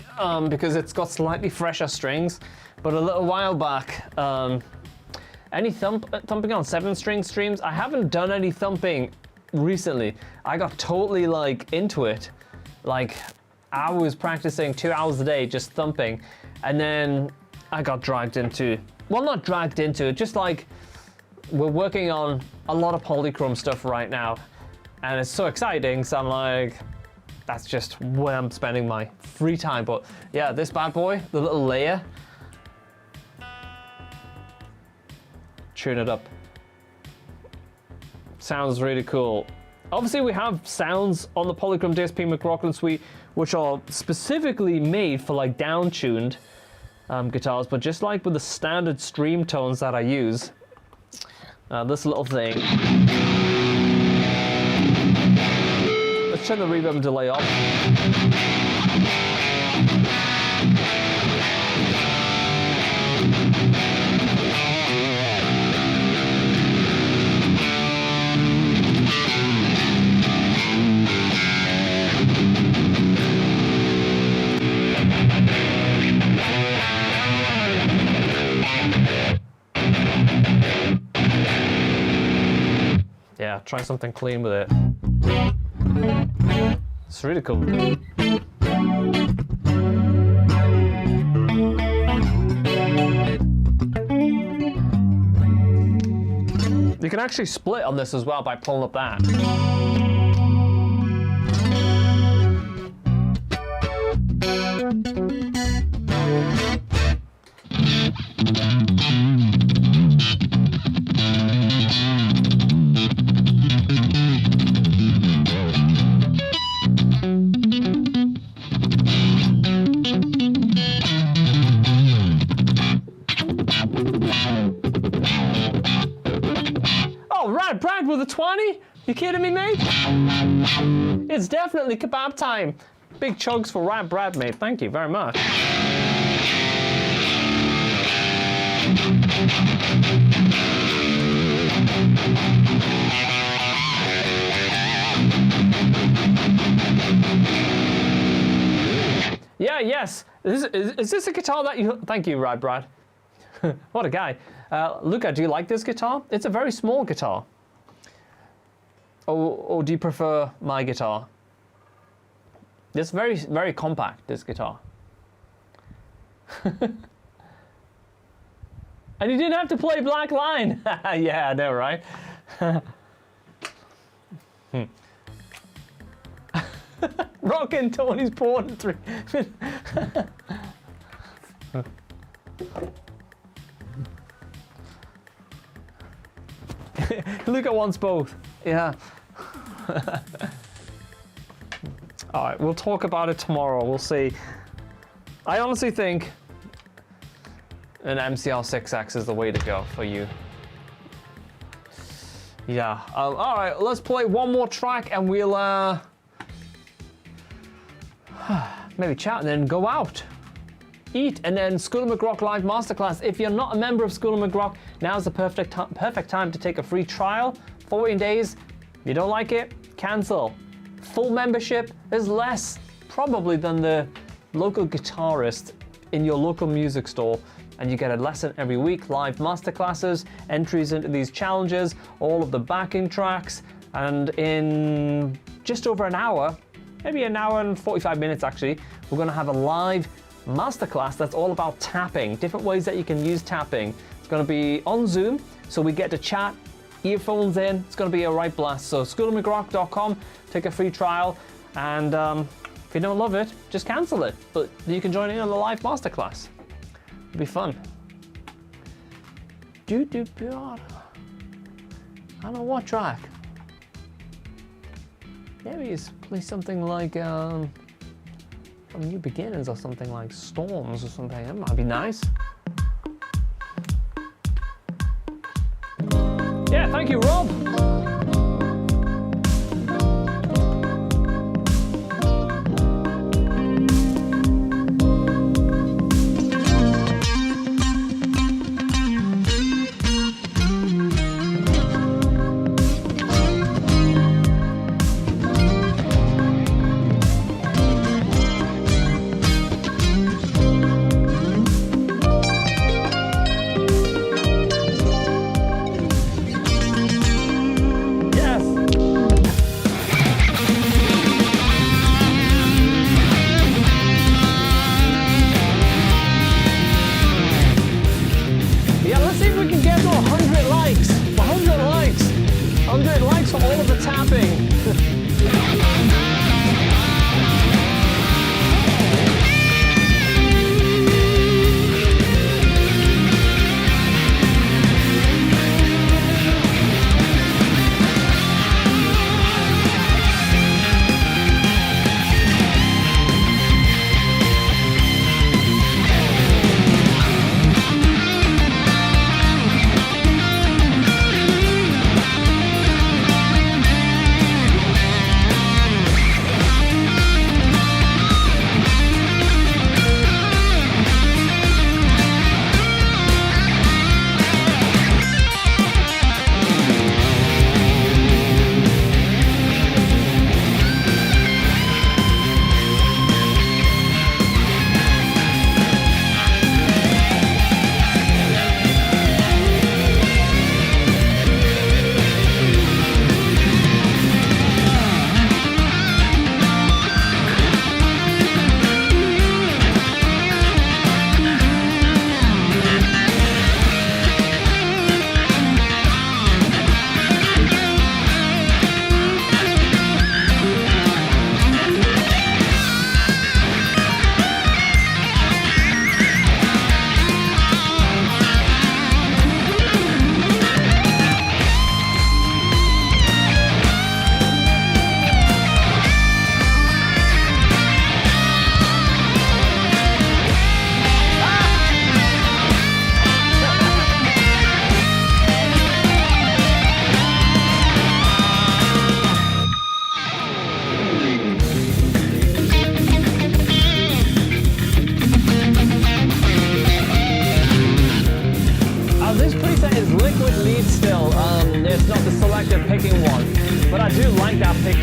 because it's got slightly fresher strings, but a little while back, any thumping on 7-string streams? I haven't done any thumping recently. I got totally like into it. Like I was practicing 2 hours a day just thumping, and then I got dragged into, well, not dragged into it, just like we're working on a lot of polychrome stuff right now, and it's so exciting, so I'm like, that's just where I'm spending my free time. But yeah, this bad boy, the little layer, tune it up. Sounds really cool. Obviously we have sounds on the PolyChrome DSP McRocklin suite which are specifically made for like down-tuned guitars, but just like with the standard stream tones that I use, this little thing. Let's turn the reverb and delay off. Yeah, try something clean with it. It's really cool. You can actually split on this as well by pulling up that. Brad with a 20? You kidding me, mate? It's definitely kebab time. Big chugs for Rad Brad, mate. Thank you very much. Yeah, yes. Is this a guitar that you... Thank you, Rad Brad. What a guy. Luca, do you like this guitar? It's a very small guitar. Or do you prefer my guitar? It's very, very compact, this guitar. And you didn't have to play Black Line. Yeah, I know, right? Rockin' Tony's porn 3. Luca wants both. Yeah. All right, we'll talk about it tomorrow. We'll see. I honestly think an MCR 6X is the way to go for you. Yeah. All right, let's play one more track and we'll maybe chat and then go out. eat. And then School of McRock Live Masterclass. If you're not a member of School of McRock, now's the perfect time to take a free trial. 14 days. If you don't like it, cancel. Full membership is less probably than the local guitarist in your local music store, and you get a lesson every week, live masterclasses, entries into these challenges, all of the backing tracks, and in just over an hour, maybe an hour and 45 minutes actually, we're going to have a live masterclass that's all about tapping, different ways that you can use tapping. It's going to be on Zoom, so we get to chat, earphones in. It's going to be a right blast. So schoolofmcrock.com, take a free trial, and if you don't love it, just cancel it. But you can join in on the live masterclass. It'll be fun. I don't know what track. Maybe it's play something like from New Beginnings or something like Storms or something. That might be nice. Yeah, thank you, Rob.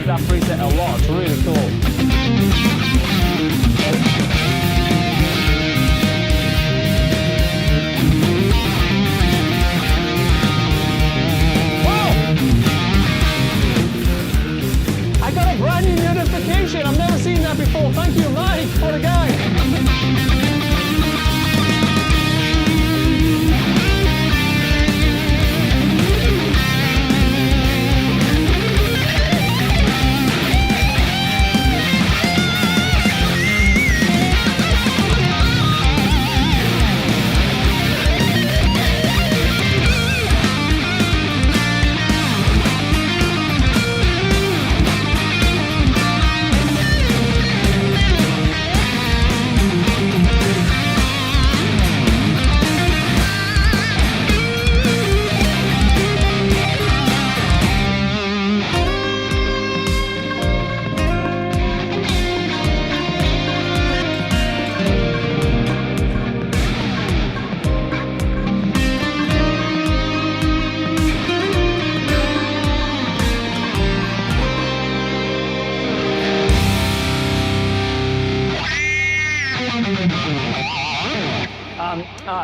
That preset a lot. It's really cool. I got a brand new notification. I've never seen that before. Thank you, Mike. What a guy.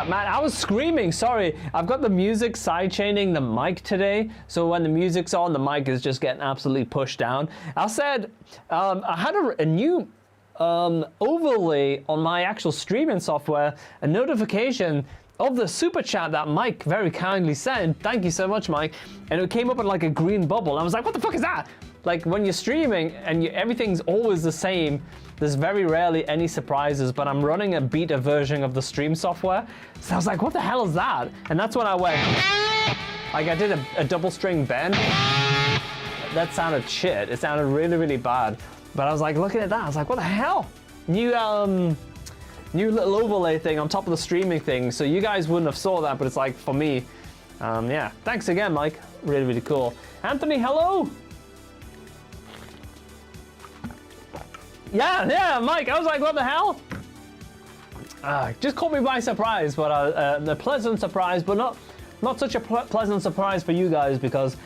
Man, I was screaming, sorry. I've got the music sidechaining the mic today, so when the music's on, the mic is just getting absolutely pushed down. I said, I had a new overlay on my actual streaming software, a notification of the super chat that Mike very kindly sent. Thank you so much, Mike. And it came up in like a green bubble. I was like, what the fuck is that? Like when you're streaming and everything's always the same, there's very rarely any surprises, but I'm running a beta version of the stream software. So I was like, what the hell is that? And that's when I went, like I did a double string bend. That sounded shit. It sounded really, really bad. But I was like, looking at that, I was like, what the hell? New little overlay thing on top of the streaming thing. So you guys wouldn't have saw that, but it's like, for me, yeah. Thanks again, Mike. Really, really cool. Anthony, hello. Yeah, Mike. I was like, what the hell? Just caught me by surprise, but a pleasant surprise, but not such a pleasant surprise for you guys because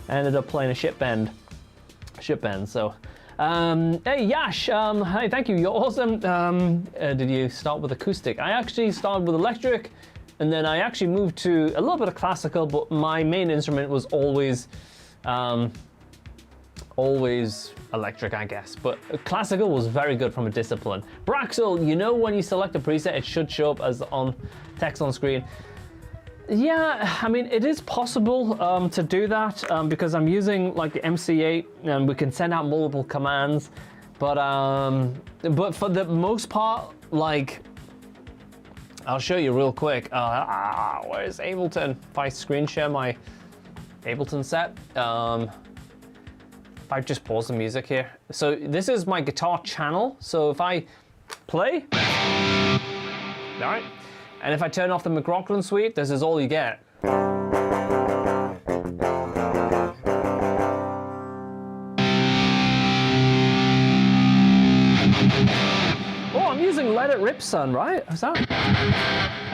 I ended up playing a shit bend. So, hey Yash, hi, thank you. You're awesome. Did you start with acoustic? I actually started with electric, and then I actually moved to a little bit of classical, but my main instrument was always electric, I guess, but classical was very good from a discipline. Braxel, you know when you select a preset, it should show up as on text on screen. Yeah, I mean, it is possible to do that because I'm using like the MC8 and we can send out multiple commands, but for the most part, like, I'll show you real quick. Where's Ableton? If I screen share my Ableton set, I just pause the music here. So this is my guitar channel. So if I play, all right, and if I turn off the McRocklin suite, this is all you get. Oh, I'm using Let It Rip Son, right? Is that?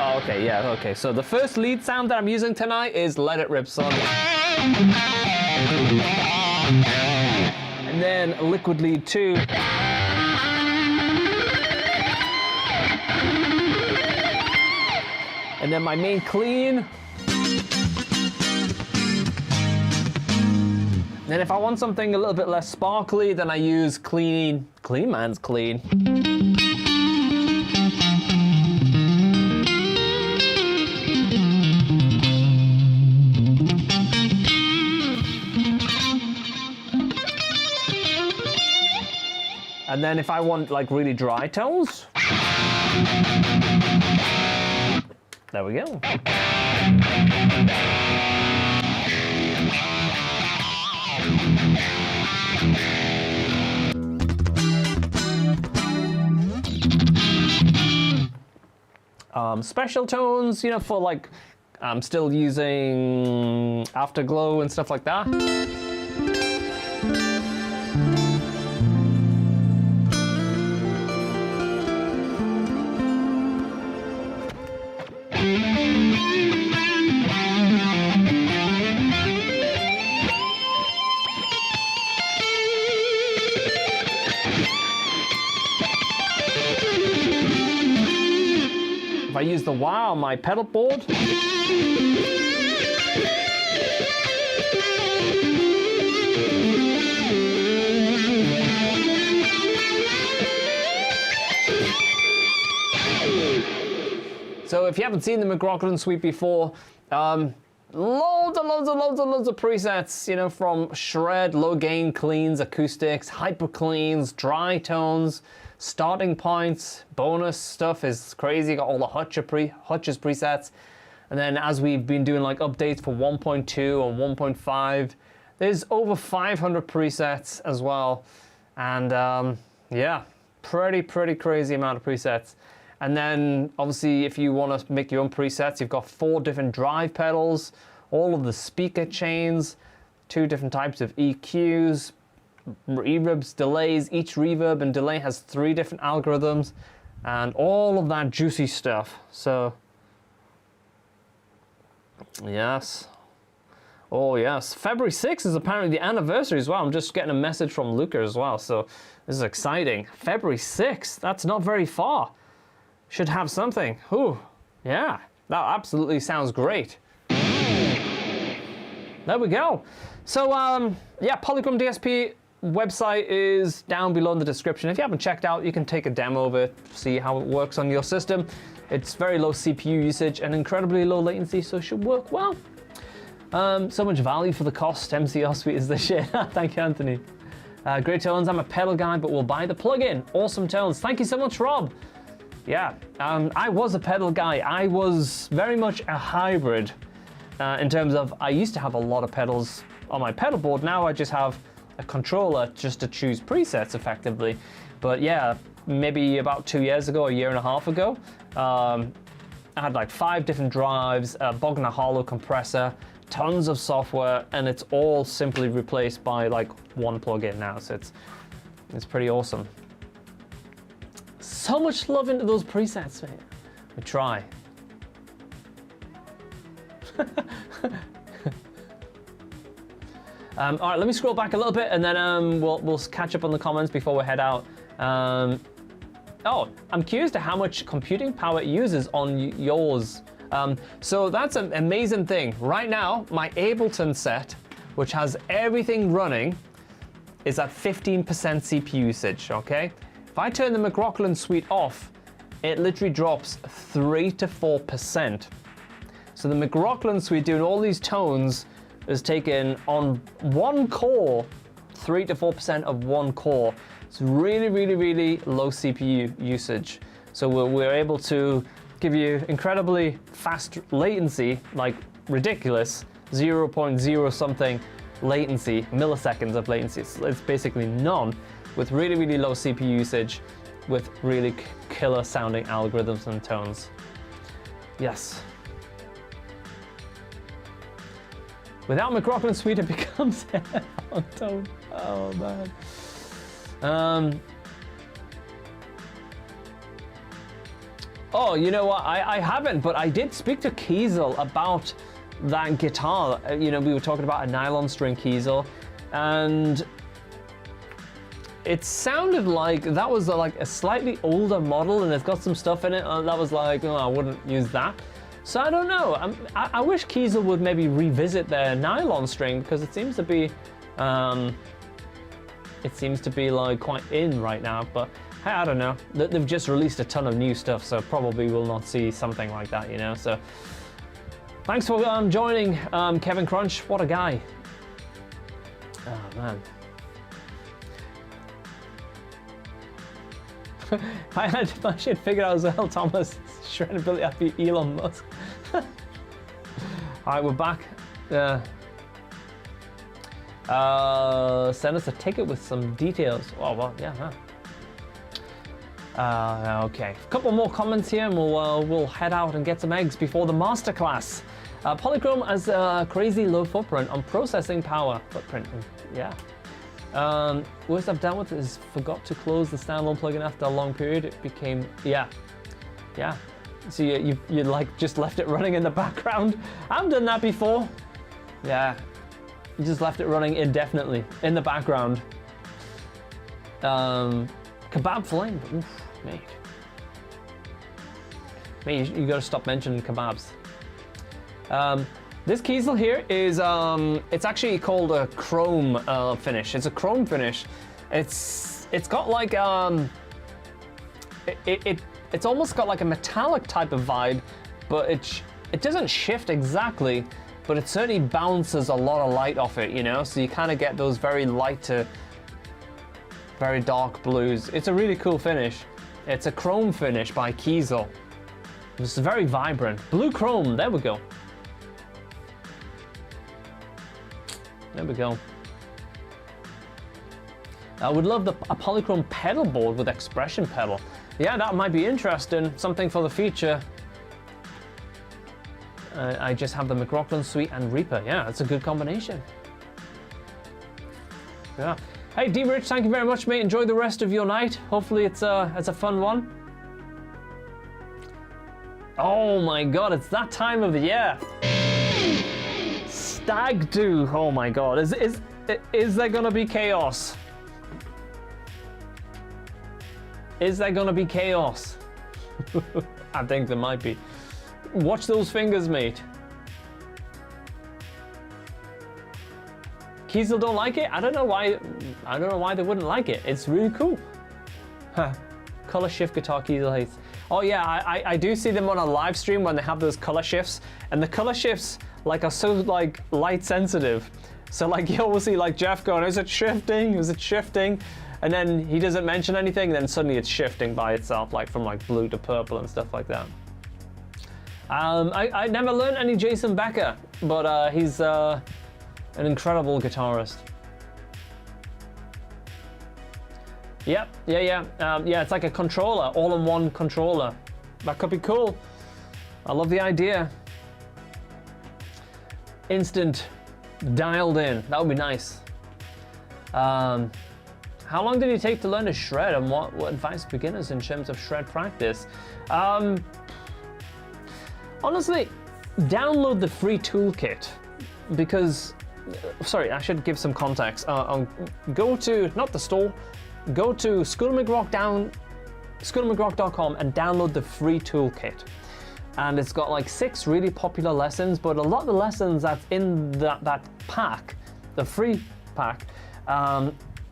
Oh, okay, yeah, okay. So the first lead sound that I'm using tonight is Let It Rip Son. And then Liquid Lead 2. And then my main clean. Then if I want something a little bit less sparkly, then I use Clean Man's Clean. And then if I want like really dry tones, there we go. Special tones, you know, for like, I'm still using Afterglow and stuff like that. I use the wah on my pedal board. So if you haven't seen the McRocklin suite before, loads of presets, you know, from shred, low gain cleans, acoustics, hyper cleans, dry tones, starting points, bonus stuff is crazy. Got all the Hutch's presets. And then as we've been doing like updates for 1.2 or 1.5, there's over 500 presets as well. And yeah, pretty crazy amount of presets. And then obviously if you want to make your own presets, you've got 4 different drive pedals, all of the speaker chains, 2 different types of EQs, reverbs, delays. Each reverb and delay has 3 different algorithms and all of that juicy stuff. So yes. Oh yes, February 6th is apparently the anniversary as well. I'm just getting a message from Luca as well, so this is exciting. February 6th, that's not very far. should have something. Ooh, yeah, that absolutely sounds great. There we go. So, yeah, PolyChrome DSP website is down below in the description. If you haven't checked out, you can take a demo of it, see how it works on your system. It's very low CPU usage and incredibly low latency, so it should work well. So much value for the cost. MCR suite is the shit. Thank you, Anthony. Great tones. I'm a pedal guy, but we'll buy the plugin. Awesome tones. Thank you so much, Rob. Yeah, I was a pedal guy. I was very much a hybrid in terms of I used to have a lot of pedals on my pedal board. Now I just have a controller just to choose presets effectively. But yeah, maybe about 2 years ago, a year and a half ago, I had like 5 different drives, a Bogner Hollow compressor, tons of software, and it's all simply replaced by like one plugin now. So it's pretty awesome. So much love into those presets, man. We try. All right, let me scroll back a little bit, and then we'll catch up on the comments before we head out. Oh, I'm curious to how much computing power it uses on yours. So that's an amazing thing. Right now, my Ableton set, which has everything running, is at 15% CPU usage, okay? If I turn the McRocklin suite off, it literally drops 3 to 4%. So the McRocklin suite doing all these tones is taking on one core, 3 to 4% of one core. It's really, really, really low CPU usage. So we're able to give you incredibly fast latency, like ridiculous, 0.0 something latency, milliseconds of latency. It's basically none, with really, really low CPU usage, with really killer sounding algorithms and tones. Yes. Without McRocklin suite, it becomes on tone. Oh man. Oh, you know what? I haven't, but I did speak to Kiesel about that guitar. You know, we were talking about a nylon string Kiesel, and it sounded like that was like a slightly older model, and it's got some stuff in it that was like, oh, I wouldn't use that. So I don't know. I wish Kiesel would maybe revisit their nylon string, because it seems to be like quite in right now. But hey, I don't know. They've just released a ton of new stuff, so probably we'll not see something like that, you know. So thanks for joining, Kevin Crunch. What a guy. Oh man. I had my shit figured out as well, Thomas. Shreddability, I'd be Elon Musk. All right, we're back. Send us a ticket with some details. Oh, well, yeah. Okay, a couple more comments here, and we'll head out and get some eggs before the masterclass. PolyChrome has a crazy low footprint on processing power. Yeah. Worst I've dealt with is forgot to close the standalone plugin after a long period. It became, yeah. So you like just left it running in the background. I've done that before. Yeah, you just left it running indefinitely in the background. Kebab flame, oof, mate. Mate, you gotta stop mentioning kebabs. This Kiesel here is, it's actually called a chrome finish. It's a chrome finish. It's got like, it's almost got like a metallic type of vibe, but it doesn't shift exactly, but it certainly bounces a lot of light off it, you know? So you kind of get those very light to very dark blues. It's a really cool finish. It's a chrome finish by Kiesel. It's very vibrant. Blue chrome, there we go. There we go. I would love a PolyChrome pedal board with expression pedal. Yeah, that might be interesting. Something for the future. I just have the McRocklin suite and Reaper. Yeah, it's a good combination. Yeah. Hey, D-Rich, thank you very much, mate. Enjoy the rest of your night. Hopefully it's a fun one. Oh my God, it's that time of the year. Stag do. Oh my God, is there gonna be chaos? Is there gonna be chaos? I think there might be. Watch those fingers, mate. Kiesel don't like it? I don't know why they wouldn't like it. It's really cool. Huh. Color shift guitar Kiesel hates. Oh yeah, I do see them on a live stream when they have those color shifts, and the color shifts like are so like light sensitive. So like you always see like Jeff going, is it shifting? Is it shifting? And then he doesn't mention anything, and then suddenly it's shifting by itself, like from like blue to purple and stuff like that. I never learned any Jason Becker, but he's an incredible guitarist. Yep, yeah, it's like a controller, all-in-one controller. That could be cool. I love the idea. Instant dialed in, that would be nice. How long did it take to learn to shred, and what advice beginners in terms of shred practice? Honestly, download the free toolkit, because, sorry, I should give some context. Go to, not the store, go to schoolofmcrock.com and download the free toolkit. And it's got like 6 really popular lessons, but a lot of the lessons that's in that pack, the free pack,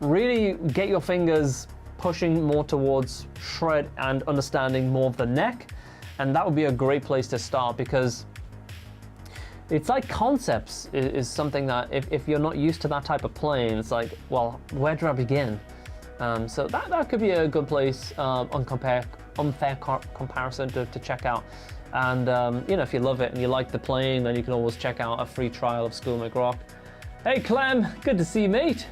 really get your fingers pushing more towards shred and understanding more of the neck. And that would be a great place to start, because it's like concepts is something that if you're not used to that type of playing, it's like, well, where do I begin? So that could be a good place, unfair comparison to check out. And you know, if you love it and you like the playing, then you can always check out a free trial of School McRock. Hey Clem, good to see you, mate.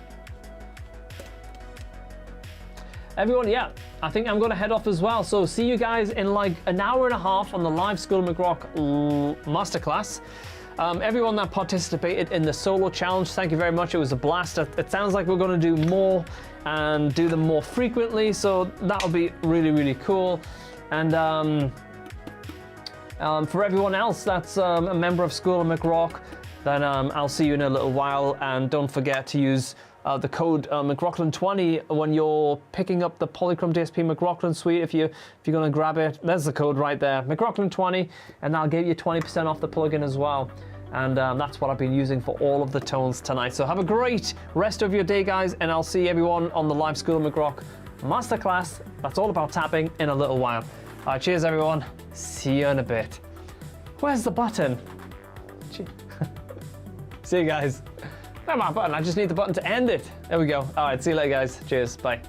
Everyone, yeah, I think I'm gonna head off as well. So see you guys in like an hour and a half on the live School McRock masterclass. Everyone that participated in the solo challenge, thank you very much. It was a blast. It sounds like we're gonna do more and do them more frequently. So that'll be really, really cool. And for everyone else that's a member of School of McRock, then I'll see you in a little while. And don't forget to use the code McRocklin20 when you're picking up the Polychrome DSP McRocklin suite. If you're gonna grab it, there's the code right there, McRocklin20, and that'll give you 20% off the plugin as well. And that's what I've been using for all of the tones tonight. So have a great rest of your day, guys, and I'll see everyone on the live School of McRock masterclass. That's all about tapping in a little while. All right, cheers everyone. See you in a bit. Where's the button? See you guys. Not my button, I just need the button to end it. There we go. All right, see you later guys. Cheers, bye.